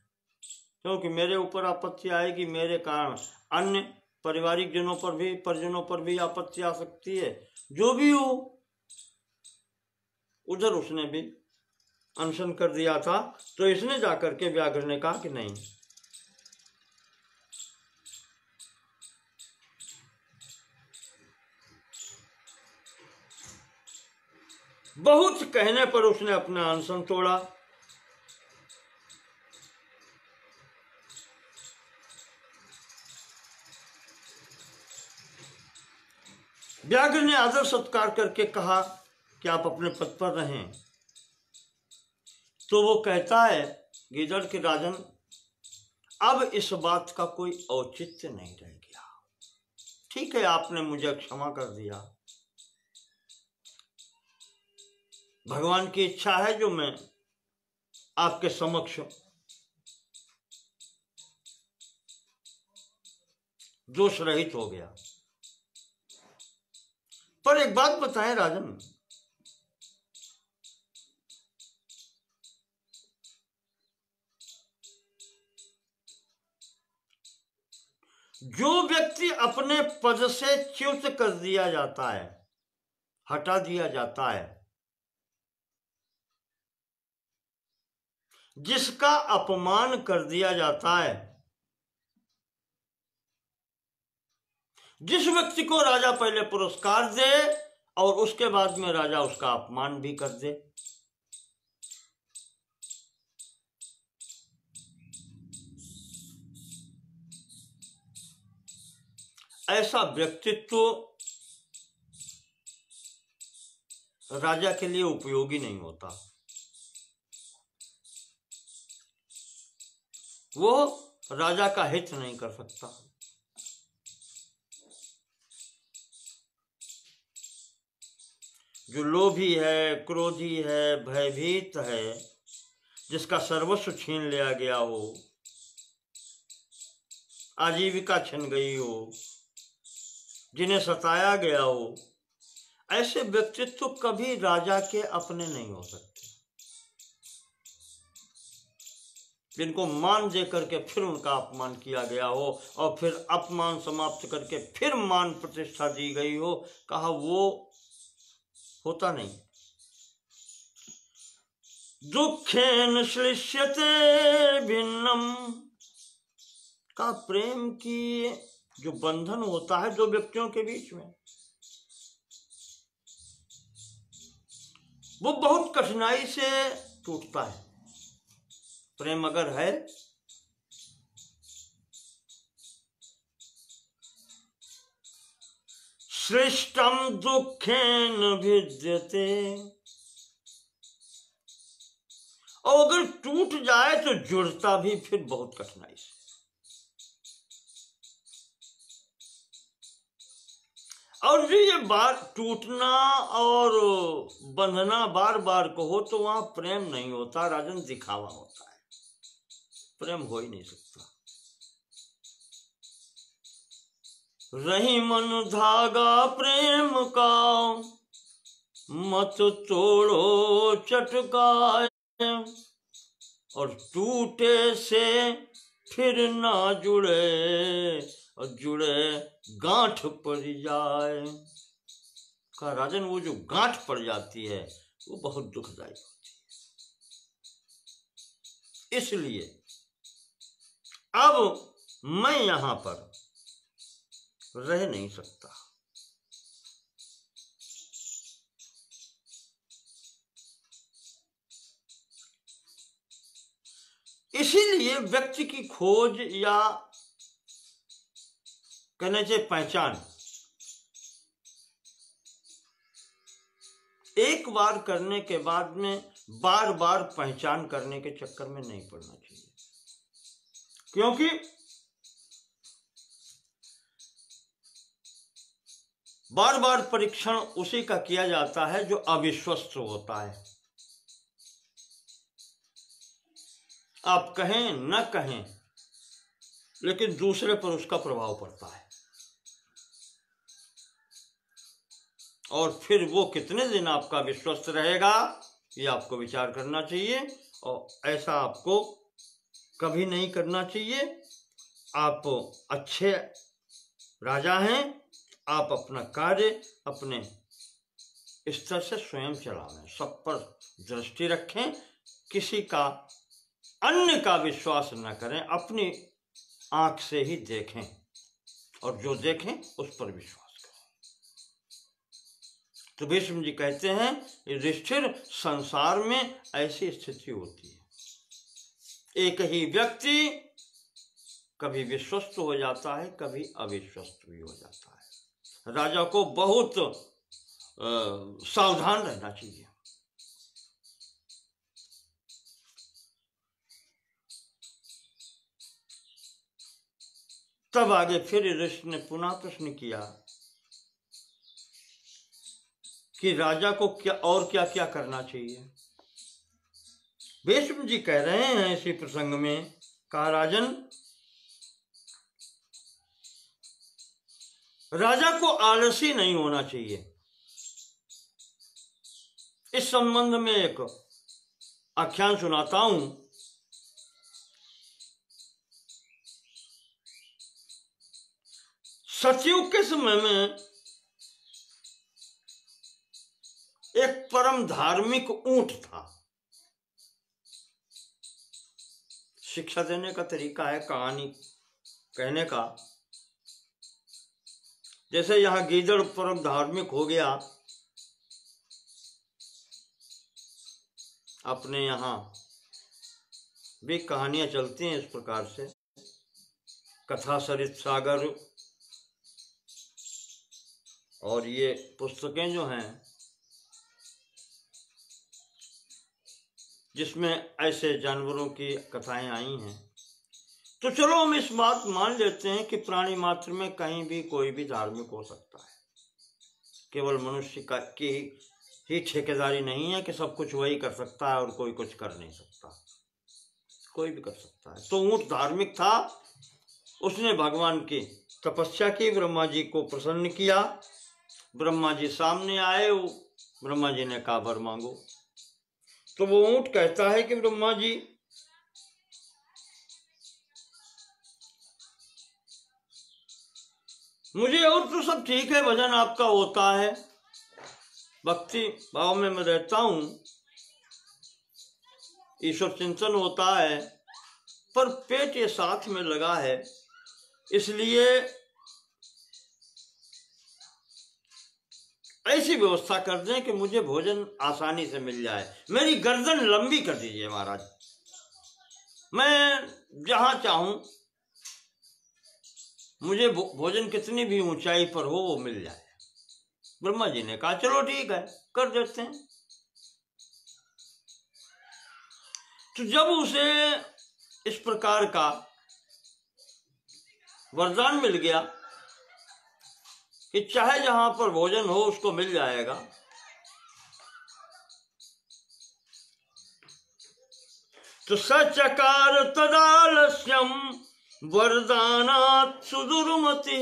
क्योंकि मेरे ऊपर आपत्ति आएगी, मेरे कारण अन्य पारिवारिक जनों पर भी, परिजनों पर भी आपत्ति आ सकती है। जो भी हो, उधर उसने भी अनशन कर दिया था। तो इसने जाकर के व्याघ्र ने कहा कि नहीं, बहुत कहने पर उसने अपना अनशन तोड़ा। व्याघ्र ने आदर सत्कार करके कहा कि आप अपने पद पर रहें। तो वो कहता है गीदड़ के राजन, अब इस बात का कोई औचित्य नहीं रह गया। ठीक है, आपने मुझे क्षमा कर दिया, भगवान की इच्छा है जो मैं आपके समक्ष दोष रहित हो गया। पर एक बात बताएं राजन, जो व्यक्ति अपने पद से च्युत कर दिया जाता है, हटा दिया जाता है, जिसका अपमान कर दिया जाता है, जिस व्यक्ति को राजा पहले पुरस्कार दे और उसके बाद में राजा उसका अपमान भी कर दे, ऐसा व्यक्तित्व राजा के लिए उपयोगी नहीं होता। वो राजा का हित नहीं कर सकता। जो लोभी है, क्रोधी है, भयभीत है, जिसका सर्वस्व छीन लिया गया हो, आजीविका छिन गई हो, जिन्हें सताया गया हो, ऐसे व्यक्तित्व कभी राजा के अपने नहीं हो सकते। जिनको मान दे करके फिर उनका अपमान किया गया हो और फिर अपमान समाप्त करके फिर मान प्रतिष्ठा दी गई हो, कहा वो होता नहीं। दुखेन श्लिष्यते भिन्नम, का प्रेम की जो बंधन होता है दो व्यक्तियों के बीच में, वो बहुत कठिनाई से टूटता है। प्रेम अगर है श्रेष्ठम दुखेन भिद्यते, और अगर टूट जाए तो जुड़ता भी फिर बहुत कठिनाई से। और जो ये बार टूटना और बंधना बार बार को हो तो वहां प्रेम नहीं होता राजन, दिखावा होता है। प्रेम हो ही नहीं सकता। रही मन धागा प्रेम का, मत तोड़ो चटकाए, और टूटे से फिर ना जुड़े, और जुड़े गांठ पड़ जाए। का राजन, वो जो गांठ पड़ जाती है वो बहुत दुखदायी होती है। इसलिए अब मैं यहां पर रह नहीं सकता। इसीलिए व्यक्ति की खोज या कहने से पहचान एक बार करने के बाद में बार बार पहचान करने के चक्कर में नहीं पड़ना चाहिए, क्योंकि बार बार परीक्षण उसी का किया जाता है जो अविश्वस्त होता है। आप कहें न कहें, लेकिन दूसरे पर उसका प्रभाव पड़ता है, और फिर वो कितने दिन आपका विश्वस्त रहेगा ये आपको विचार करना चाहिए। और ऐसा आपको कभी नहीं करना चाहिए। आप अच्छे राजा हैं, आप अपना कार्य अपने इस तरह से स्वयं चलावें, सब पर दृष्टि रखें, किसी का अन्य का विश्वास न करें, अपनी आंख से ही देखें और जो देखें उस पर विश्वास करें। तो भीष्म जी कहते हैं युधिष्ठिर, संसार में ऐसी स्थिति होती है, एक ही व्यक्ति कभी विश्वस्त हो जाता है, कभी अविश्वस्त भी हो जाता है। राजा को बहुत सावधान रहना चाहिए। तब आगे फिर युधिष्ठिर ने पुनः प्रश्न किया कि राजा को क्या और क्या क्या करना चाहिए। भीष्म जी कह रहे हैं इसी प्रसंग में, कहा राजन, राजा को आलसी नहीं होना चाहिए। इस संबंध में एक आख्यान सुनाता हूं। सतयुग के समय में एक परम धार्मिक ऊंट था। शिक्षा देने का तरीका है कहानी कहने का। जैसे यहां गीदड़ परम धार्मिक हो गया, अपने यहां भी कहानियां चलती हैं इस प्रकार से। कथा सरित सागर और ये पुस्तकें जो हैं जिसमें ऐसे जानवरों की कथाएं आई हैं, तो चलो हम इस बात मान लेते हैं कि प्राणी मात्र में कहीं भी कोई भी धार्मिक हो सकता है। केवल मनुष्य की ही ठेकेदारी नहीं है कि सब कुछ वही कर सकता है और कोई कुछ कर नहीं सकता, कोई भी कर सकता है। तो ऊंट धार्मिक था, उसने भगवान की तपस्या की, ब्रह्मा जी को प्रसन्न किया। ब्रह्मा जी सामने आए, ब्रह्मा जी ने कहा वर मांगो। तो वो ऊंट कहता है कि ब्रह्मा जी, मुझे और तो सब ठीक है, भजन आपका होता है, भक्ति भाव में मैं रहता हूं, ईश्वर चिंतन होता है, पर पेट ये साथ में लगा है, इसलिए ऐसी व्यवस्था कर दें कि मुझे भोजन आसानी से मिल जाए। मेरी गर्दन लंबी कर दीजिए महाराज, मैं जहां चाहूं मुझे भोजन कितनी भी ऊंचाई पर हो वो मिल जाए। ब्रह्मा जी ने कहा चलो ठीक है, कर देते हैं। तो जब उसे इस प्रकार का वरदान मिल गया कि चाहे जहां पर भोजन हो उसको मिल जाएगा, तो सचकार तदालस्यम वरदानात् सुदुर्मति।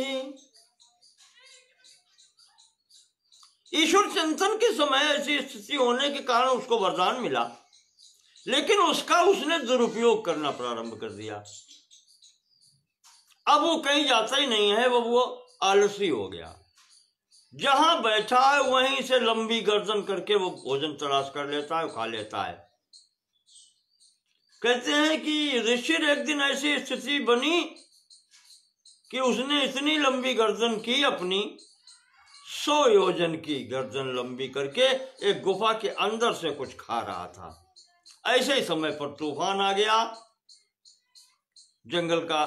ईश्वर चिंतन के समय ऐसी स्थिति होने के कारण उसको वरदान मिला, लेकिन उसका उसने दुरुपयोग करना प्रारंभ कर दिया। अब वो कहीं जाता ही नहीं है, वो आलसी हो गया। जहां बैठा है वहीं से लंबी गर्दन करके वो भोजन तलाश कर लेता है, खा लेता है। कहते हैं कि युधिष्ठिर एक दिन ऐसी स्थिति बनी कि उसने इतनी लंबी गर्दन की, अपनी 100 योजन की गर्दन लंबी करके एक गुफा के अंदर से कुछ खा रहा था। ऐसे ही समय पर तूफान आ गया, जंगल का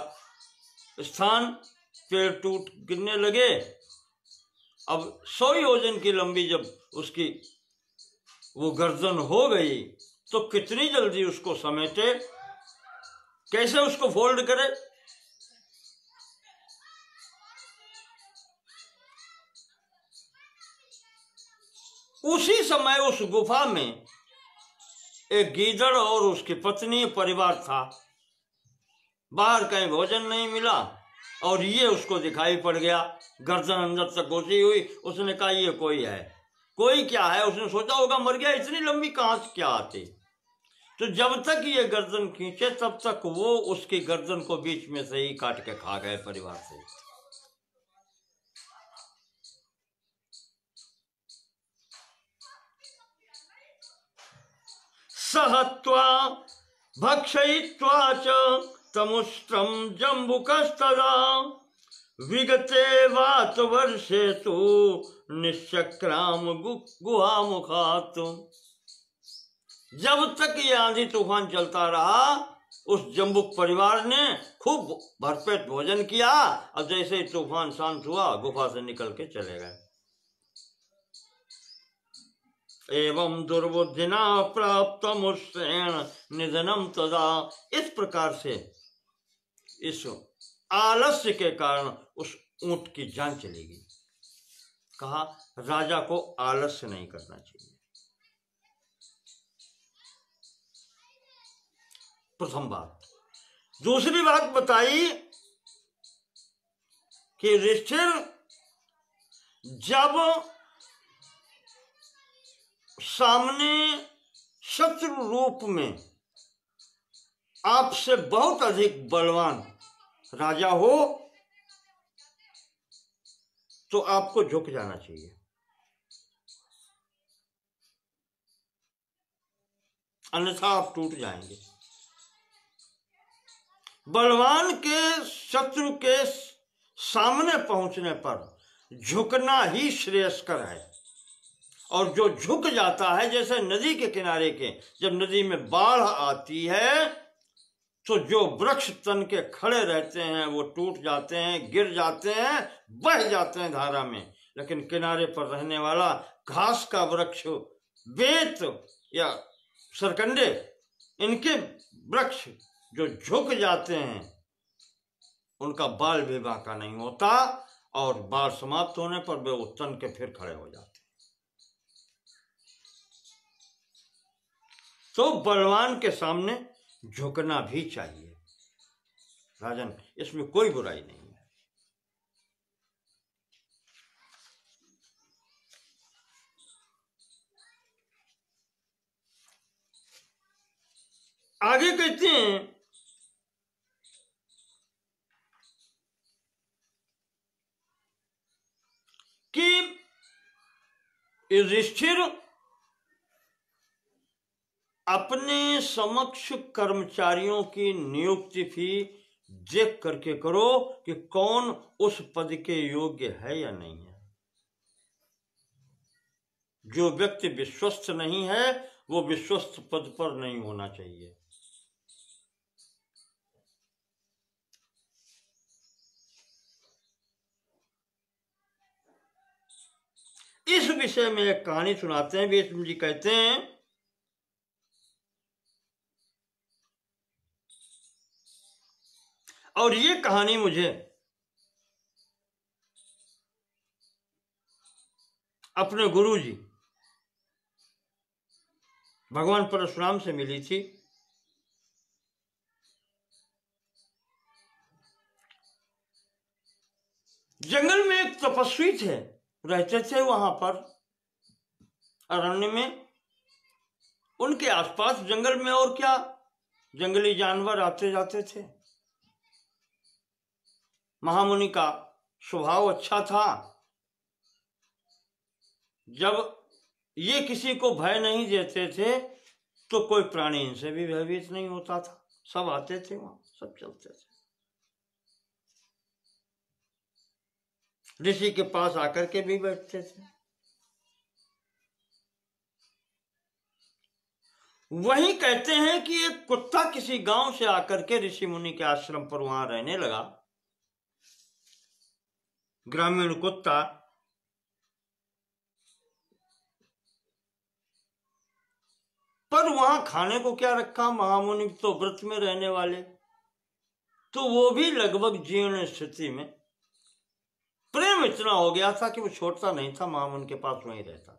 स्थान, पेड़ टूट गिरने लगे। अब 100 योजन की लंबी जब उसकी वो गर्दन हो गई तो कितनी जल्दी उसको समेटे, कैसे उसको फोल्ड करे। उसी समय उस गुफा में एक गीदड़ और उसकी पत्नी परिवार था। बाहर कहीं भोजन नहीं मिला और ये उसको दिखाई पड़ गया, गर्दन अंदर तक घुसी हुई। उसने कहा ये कोई है, कोई क्या है, उसने सोचा होगा मर गया, इतनी लंबी कहां से क्या आती। तो जब तक ये गर्दन खींचे तब तक वो उसकी गर्दन को बीच में से ही काट के खा गए परिवार से। सहत्वा भक्षयित्वा च तमुष्ट्रम जम्बुकस्तदा विगते वात वर्षे तु निश्चक्राम गुहामुखात्। जब तक ये आंधी तूफान चलता रहा उस जम्बुक परिवार ने खूब भरपेट भोजन किया और जैसे ही तूफान शांत हुआ गुफा से निकल के चले गए। एवं दुर्बुद्धिना प्राप्तमुष्येण निधनम तदा। इस प्रकार से इस आलस्य के कारण उस ऊंट की जान चली गई। कहा राजा को आलस्य नहीं करना चाहिए। प्रथम बात। दूसरी बात बताई कि युधिष्ठिर जब सामने शत्रु रूप में आपसे बहुत अधिक बलवान राजा हो तो आपको झुक जाना चाहिए, अन्यथा आप टूट जाएंगे। बलवान के शत्रु के सामने पहुंचने पर झुकना ही श्रेयस्कर है। और जो झुक जाता है, जैसे नदी के किनारे के जब नदी में बाढ़ आती है तो जो वृक्ष तन के खड़े रहते हैं वो टूट जाते हैं, गिर जाते हैं, बह जाते हैं धारा में। लेकिन किनारे पर रहने वाला घास का वृक्ष, बेत या सरकंडे, इनके वृक्ष जो झुक जाते हैं उनका बाल भी बांका नहीं होता और बाढ़ समाप्त होने पर वे तन के फिर खड़े हो जाते हैं। तो बलवान के सामने झुकना भी चाहिए राजन, इसमें कोई बुराई नहीं है। आगे कहते हैं कि युधिष्ठिर अपने समक्ष कर्मचारियों की नियुक्ति भी देख करके करो कि कौन उस पद के योग्य है या नहीं है। जो व्यक्ति विश्वस्त नहीं है वो विश्वस्त पद पर नहीं होना चाहिए। इस विषय में एक कहानी सुनाते हैं। भीष्म जी कहते हैं और ये कहानी मुझे अपने गुरुजी भगवान परशुराम से मिली थी। जंगल में एक तपस्वी थे, रहते थे वहां पर अरण्य में। उनके आसपास जंगल में और क्या जंगली जानवर आते जाते थे। महामुनि का स्वभाव अच्छा था। जब ये किसी को भय नहीं देते थे तो कोई प्राणी इनसे भी भयभीत नहीं होता था। सब आते थे वहां, सब चलते थे। ऋषि के पास आकर के भी बैठते थे। वही कहते हैं कि एक कुत्ता किसी गांव से आकर के ऋषि मुनि के आश्रम पर वहां रहने लगा। ग्रामीण कुत्ता। पर वहां खाने को क्या रखा, महामुनि तो व्रत में रहने वाले, तो वो भी लगभग जीर्ण स्थिति में। प्रेम इतना हो गया था कि वो छोड़ता नहीं था, महामुनि के पास वहीं रहता था।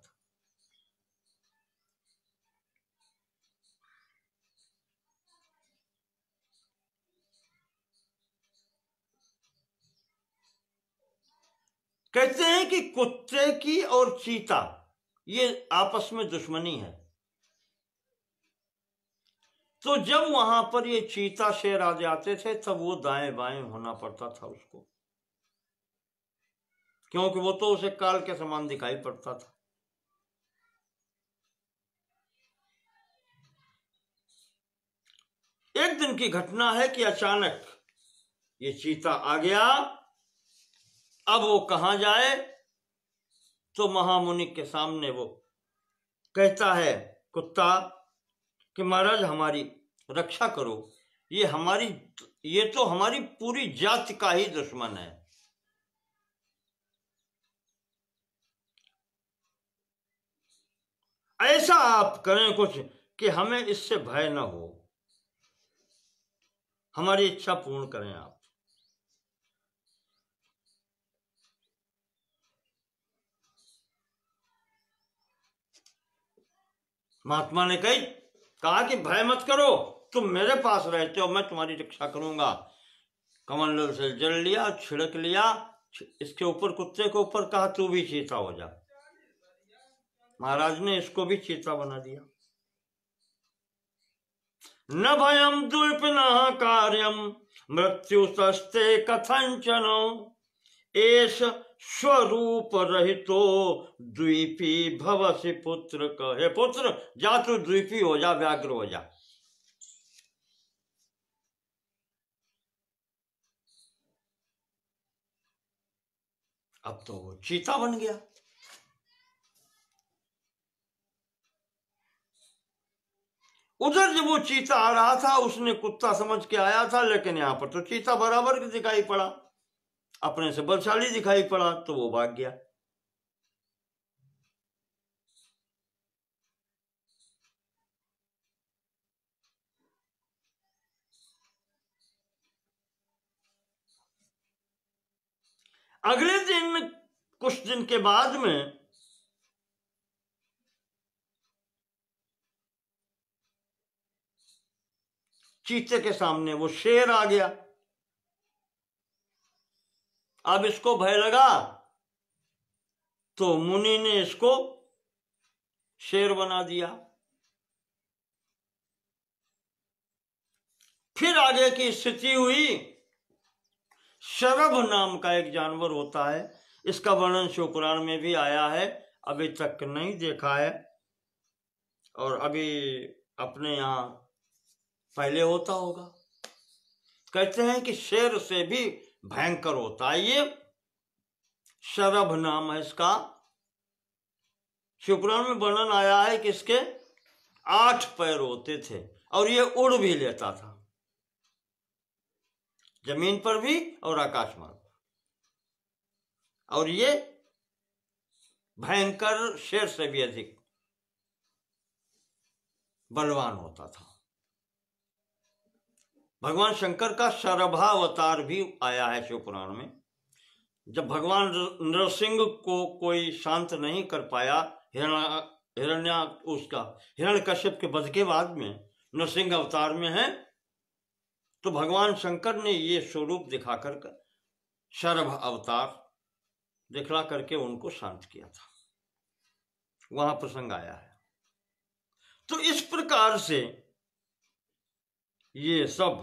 कहते हैं कि कुत्ते की और चीता ये आपस में दुश्मनी है। तो जब वहां पर ये चीता शेर आ जाते थे तब वो दाएं बाएं होना पड़ता था उसको, क्योंकि वो तो उसे काल के समान दिखाई पड़ता था। एक दिन की घटना है कि अचानक ये चीता आ गया। अब वो कहां जाए, तो महामुनि के सामने वो कहता है कुत्ता कि महाराज हमारी रक्षा करो, ये तो हमारी पूरी जाति का ही दुश्मन है। ऐसा आप करें कुछ कि हमें इससे भय न हो, हमारी इच्छा पूर्ण करें आप। महात्मा ने कहा कि भय मत करो, तुम मेरे पास रहते हो, मैं तुम्हारी रक्षा करूंगा। कमंडल से जल लिया, छिड़क लिया इसके ऊपर, कुत्ते के ऊपर, कहा तू भी चीता हो जा। महाराज ने इसको भी चीता बना दिया। न भयम द्विपिनः कार्यम मृत्यु सस्ते कथंचनो एष स्वरूप रहितो द्वीपी भवसि पुत्र कहे। पुत्र जा तू द्वीपी हो जा, व्याघ्र हो जा। अब तो वो चीता बन गया। उधर जब वो चीता आ रहा था उसने कुत्ता समझ के आया था, लेकिन यहां पर तो चीता बराबर दिखाई पड़ा, अपने से बलशाली दिखाई पड़ा, तो वो भाग गया। अगले दिन, कुछ दिन के बाद में चीते के सामने वो शेर आ गया। अब इसको भय लगा तो मुनि ने इसको शेर बना दिया। फिर आगे की स्थिति हुई। शरभ नाम का एक जानवर होता है, इसका वर्णन शिव पुराण में भी आया है, अभी तक नहीं देखा है, और अभी अपने यहां पहले होता होगा। कहते हैं कि शेर से भी भयंकर होता है ये। शरभ नाम है इसका। शिवपुराण में वर्णन आया है कि इसके 8 पैर होते थे और ये उड़ भी लेता था, जमीन पर भी और आकाश मार्ग पर। और ये भयंकर शेर से भी अधिक बलवान होता था। भगवान शंकर का शरभावतार भी आया है शिवपुराण में। जब भगवान नरसिंह को कोई शांत नहीं कर पाया, हिरण्यकश्यप के वध के बाद में नरसिंह अवतार में है, तो भगवान शंकर ने ये स्वरूप दिखाकर शरभ अवतार दिखला करके उनको शांत किया था। वहां प्रसंग आया है। तो इस प्रकार से ये सब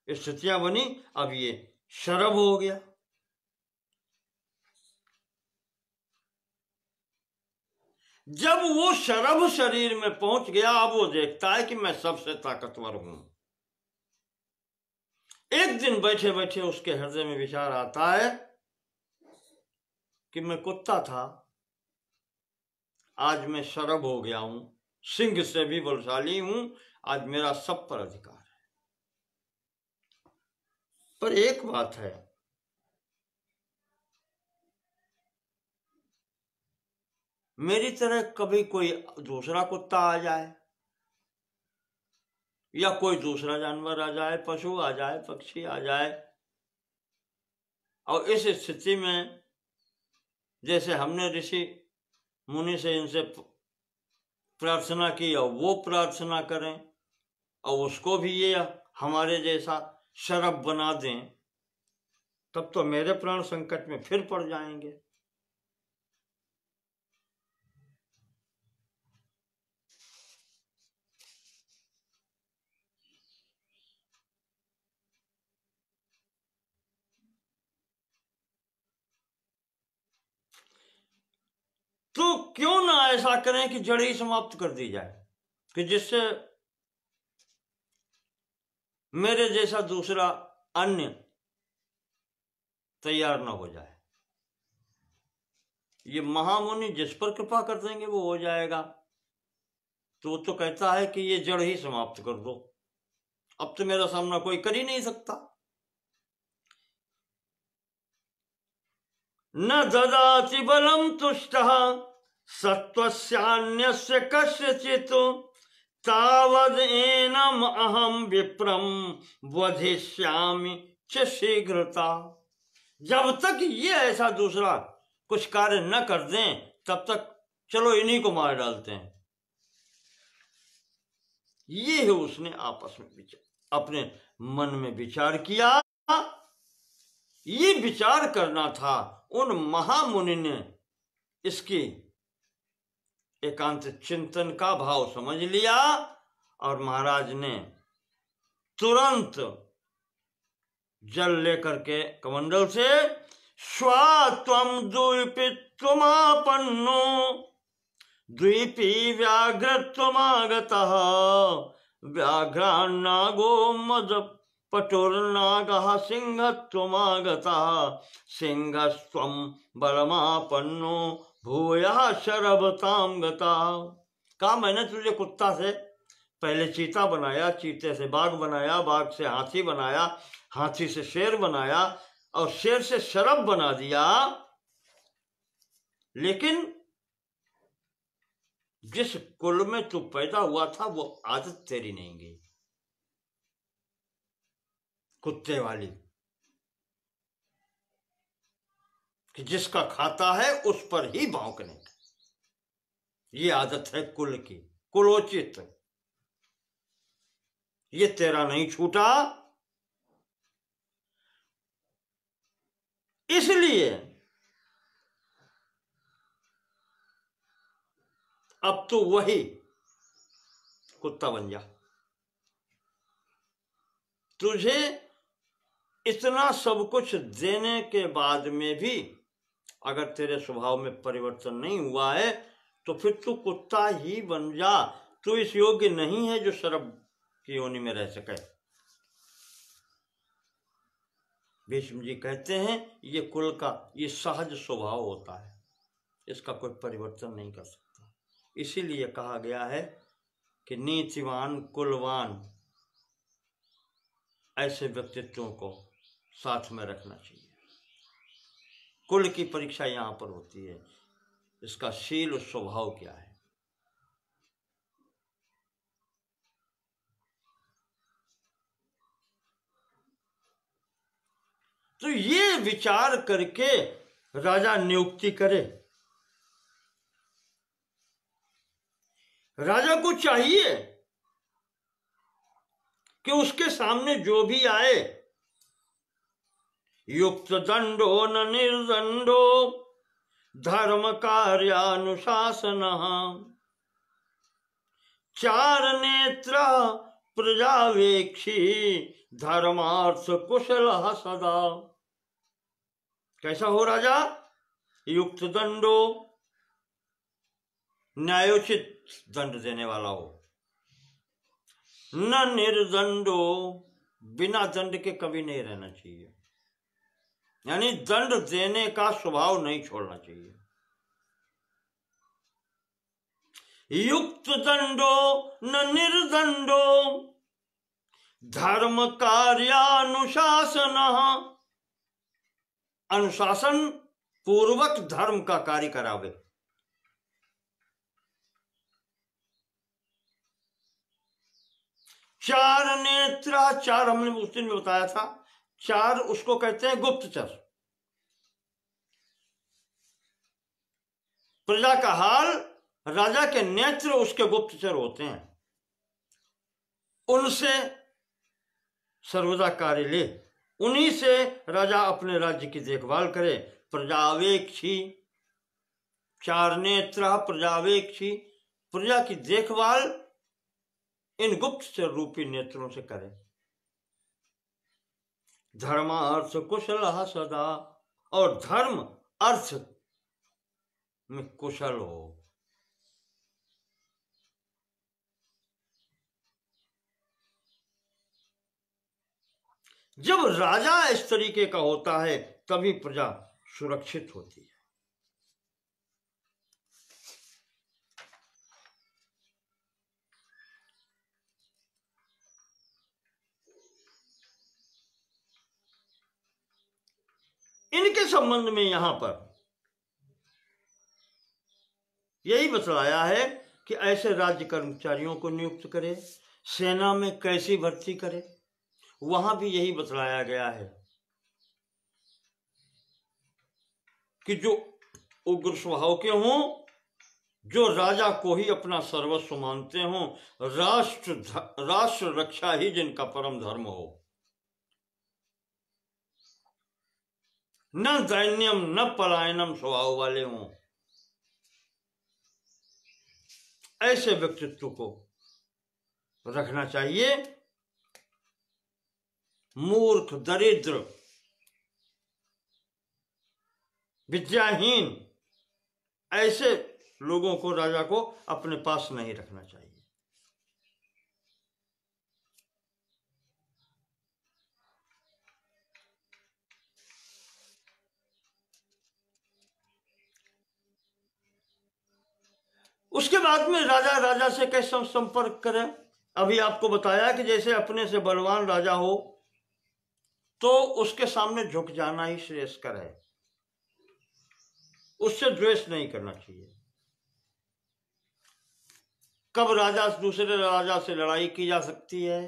स्थितियां बनी। अब ये शरभ हो गया। जब वो शरभ शरीर में पहुंच गया, अब वो देखता है कि मैं सबसे ताकतवर हूं। एक दिन बैठे बैठे उसके हृदय में विचार आता है कि मैं कुत्ता था, आज मैं शरभ हो गया हूं, सिंह से भी बलशाली हूं, आज मेरा सब पर अधिकार है। पर एक बात है, मेरी तरह कभी कोई दूसरा कुत्ता आ जाए या कोई दूसरा जानवर आ जाए, पशु आ जाए, पक्षी आ जाए, और इस स्थिति में जैसे हमने ऋषि मुनि से इनसे प्रार्थना की और वो प्रार्थना करें और उसको भी ये हमारे जैसा शरभ बना दें, तब तो मेरे प्राण संकट में फिर पड़ जाएंगे। तो क्यों ना ऐसा करें कि जड़ ही समाप्त कर दी जाए, कि जिससे मेरे जैसा दूसरा अन्य तैयार ना हो जाए। ये महामुनि जिस पर कृपा कर देंगे वो हो जाएगा। तो कहता है कि ये जड़ ही समाप्त कर दो, अब तो मेरा सामना कोई कर ही नहीं सकता। न ददाति बलम तुष्टः सत्वस्यान्यस्य कस्यचित् तावद् एनम् अहम विप्रम वधिष्यामि च शीघ्रता। जब तक ये ऐसा दूसरा कुछ कार्य न कर दें तब तक चलो इन्हीं को मार डालते हैं। ये है उसने आपस में विचार, अपने मन में विचार किया। ये विचार करना था, उन महामुनि ने इसकी एकांत चिंतन का भाव समझ लिया और महाराज ने तुरंत जल लेकर के कमंडल से स्वा त्वं द्वीपित्वमापन्नो द्वीपी व्याघ्रत्वमागतः व्याघ्रान्नागो मद पटुर्नागः सिंहत्वमागतः सिंहस्त्वं बलमापन्नो भूयः शरभतां गतः। कहा मैंने तुझे कुत्ता से पहले चीता बनाया, चीते से बाघ बनाया, बाघ से हाथी बनाया, हाथी से शेर बनाया और शेर से शरभ बना दिया, लेकिन जिस कुल में तू पैदा हुआ था वो आदत तेरी नहीं गई, कुत्ते वाली, कि जिसका खाता है उस पर ही भौंकने का। ये आदत है कुल की, कुलोचित। ये तेरा नहीं छूटा, इसलिए अब तो वही कुत्ता बन जा। तुझे इतना सब कुछ देने के बाद में भी अगर तेरे स्वभाव में परिवर्तन नहीं हुआ है तो फिर तू कुत्ता ही बन जा। तू इस योग्य नहीं है जो शरभ की योनि में रह सके। भीष्म जी कहते हैं ये कुल का ये सहज स्वभाव होता है, इसका कोई परिवर्तन नहीं कर सकता। इसीलिए कहा गया है कि नीतिवान कुलवान ऐसे व्यक्तित्वों को साथ में रखना चाहिए। कुल की परीक्षा यहां पर होती है, इसका शील स्वभाव क्या है। तो ये विचार करके राजा नियुक्ति करे। राजा को चाहिए कि उसके सामने जो भी आए, युक्त दंडो न निर्दंडो धर्म कार्यानुशासन चार नेत्र प्रजावेक्षी धर्मार्थ कुशल सदा। कैसा हो राजा? युक्त दंडो, न्यायोचित दंड देने वाला हो, न निर्दंडो, बिना दंड के कभी नहीं रहना चाहिए, यानी दंड देने का स्वभाव नहीं छोड़ना चाहिए। युक्त दंडो न निर्दंडो धर्म कार्यानुशासन, अनुशासन पूर्वक धर्म का कार्य करावे। चार नेत्र, चार हमने उस दिन में बताया था, चार उसको कहते हैं गुप्तचर। प्रजा का हाल, राजा के नेत्र उसके गुप्तचर होते हैं, उनसे सर्वदा कार्य ले, उन्हीं से राजा अपने राज्य की देखभाल करे। प्रजावेक्षी, चार नेत्र प्रजावेक्षी, प्रजा की देखभाल इन गुप्तचर रूपी नेत्रों से करे। धर्मार्थ कुशल सदा, और धर्म अर्थ में कुशल हो। जब राजा इस तरीके का होता है तभी प्रजा सुरक्षित होती है। इनके संबंध में यहां पर यही बतलाया है कि ऐसे राज्य कर्मचारियों को नियुक्त करे, सेना में कैसी भर्ती करे, वहां भी यही बतलाया गया है कि जो उग्र स्वभाव के हों, जो राजा को ही अपना सर्वस्व मानते हों, राष्ट्र रक्षा ही जिनका परम धर्म हो, न दैन्यम न पलायनम स्वभाव वाले हों, ऐसे व्यक्तित्व को रखना चाहिए। मूर्ख, दरिद्र, विद्याहीन ऐसे लोगों को, राजा को अपने पास नहीं रखना चाहिए। उसके बाद में राजा से कैसे संपर्क करें? अभी आपको बताया कि जैसे अपने से बलवान राजा हो तो उसके सामने झुक जाना ही श्रेयस्कर है, उससे द्वेष नहीं करना चाहिए। कब दूसरे राजा से लड़ाई की जा सकती है,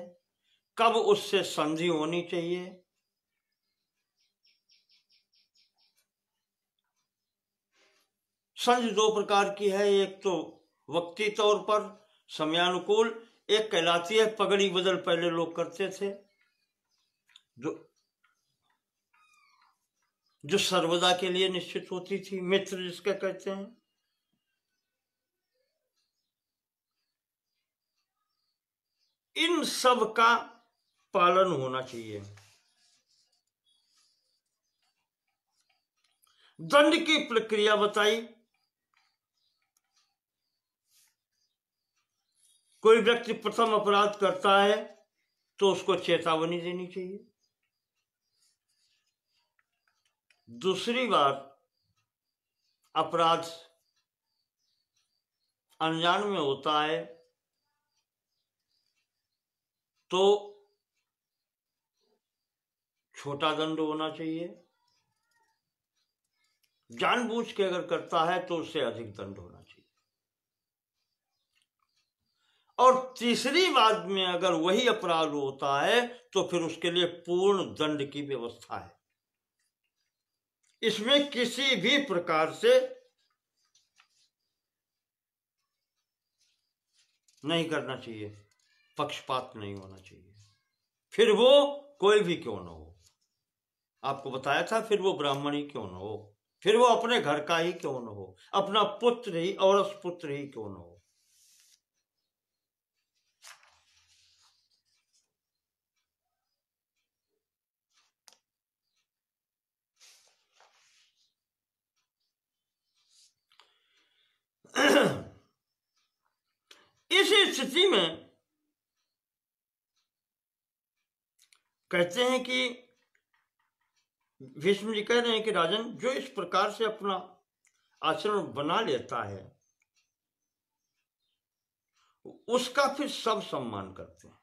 कब उससे संधि होनी चाहिए, संधि दो प्रकार की है। एक तो वक्ती तौर पर समयानुकूल, एक कहलाती है पगड़ी बदल, पहले लोग करते थे, जो सर्वदा के लिए निश्चित होती थी, मित्र जिसका कहते हैं। इन सब का पालन होना चाहिए। दंड की प्रक्रिया बताई। कोई व्यक्ति प्रथम अपराध करता है तो उसको चेतावनी देनी चाहिए। दूसरी बार अपराध अनजान में होता है तो छोटा दंड होना चाहिए। जानबूझ के अगर करता है तो उससे अधिक दंड होना चाहिए। और तीसरी बात में अगर वही अपराध होता है तो फिर उसके लिए पूर्ण दंड की व्यवस्था है। इसमें किसी भी प्रकार से नहीं करना चाहिए, पक्षपात नहीं होना चाहिए, फिर वो कोई भी क्यों न हो। आपको बताया था, फिर वो ब्राह्मण ही क्यों न हो, फिर वो अपने घर का ही क्यों न हो, अपना पुत्र ही और पुत्र ही क्यों न हो। इस स्थिति में कहते हैं कि भीष्म जी कह रहे हैं कि राजन, जो इस प्रकार से अपना आचरण बना लेता है उसका फिर सब सम्मान करते हैं,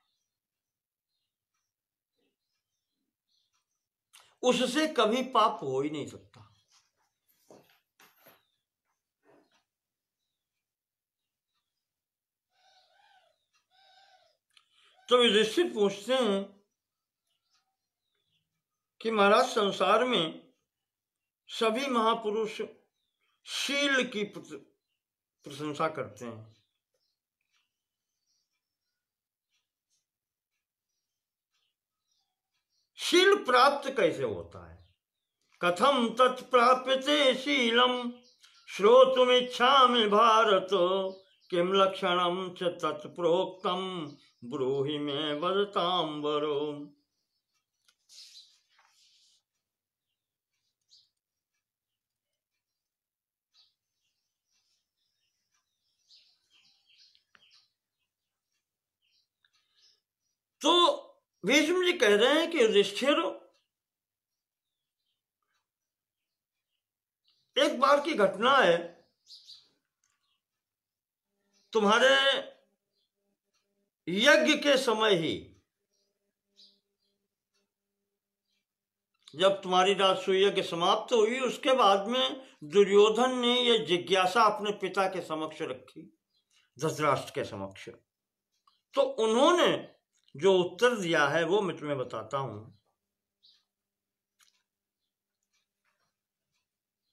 उससे कभी पाप हो ही नहीं सकता। तो युधिष्ठिर पूछते हैं कि महाराज, संसार में सभी महापुरुष शील की प्रशंसा करते हैं, शील प्राप्त कैसे होता है? कथम तत्प्राप्यते शीलम श्रोतुमिच्छामि भारत, किम लक्षणम च तत्प्रोक्तम ब्रूहि मे वदतांबरो। तो भीष्म जी कह रहे हैं कि युधिष्ठिर, एक बार की घटना है, तुम्हारे यज्ञ के समय ही, जब तुम्हारी राजसूय यज्ञ समाप्त हुई, उसके बाद में दुर्योधन ने यह जिज्ञासा अपने पिता के समक्ष रखी, धृतराष्ट्र के समक्ष। तो उन्होंने जो उत्तर दिया है वो मैं तुम्हें बताता हूं।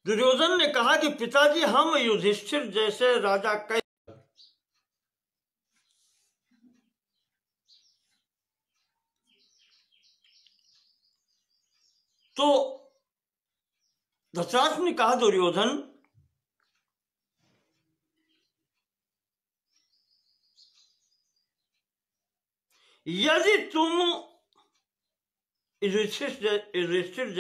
दुर्योधन ने कहा कि पिताजी, हम युधिष्ठिर जैसे राजा कई, तो धृतराष्ट्र ने कहा, दुर्योधन, यदि तुम युधिष्ठिर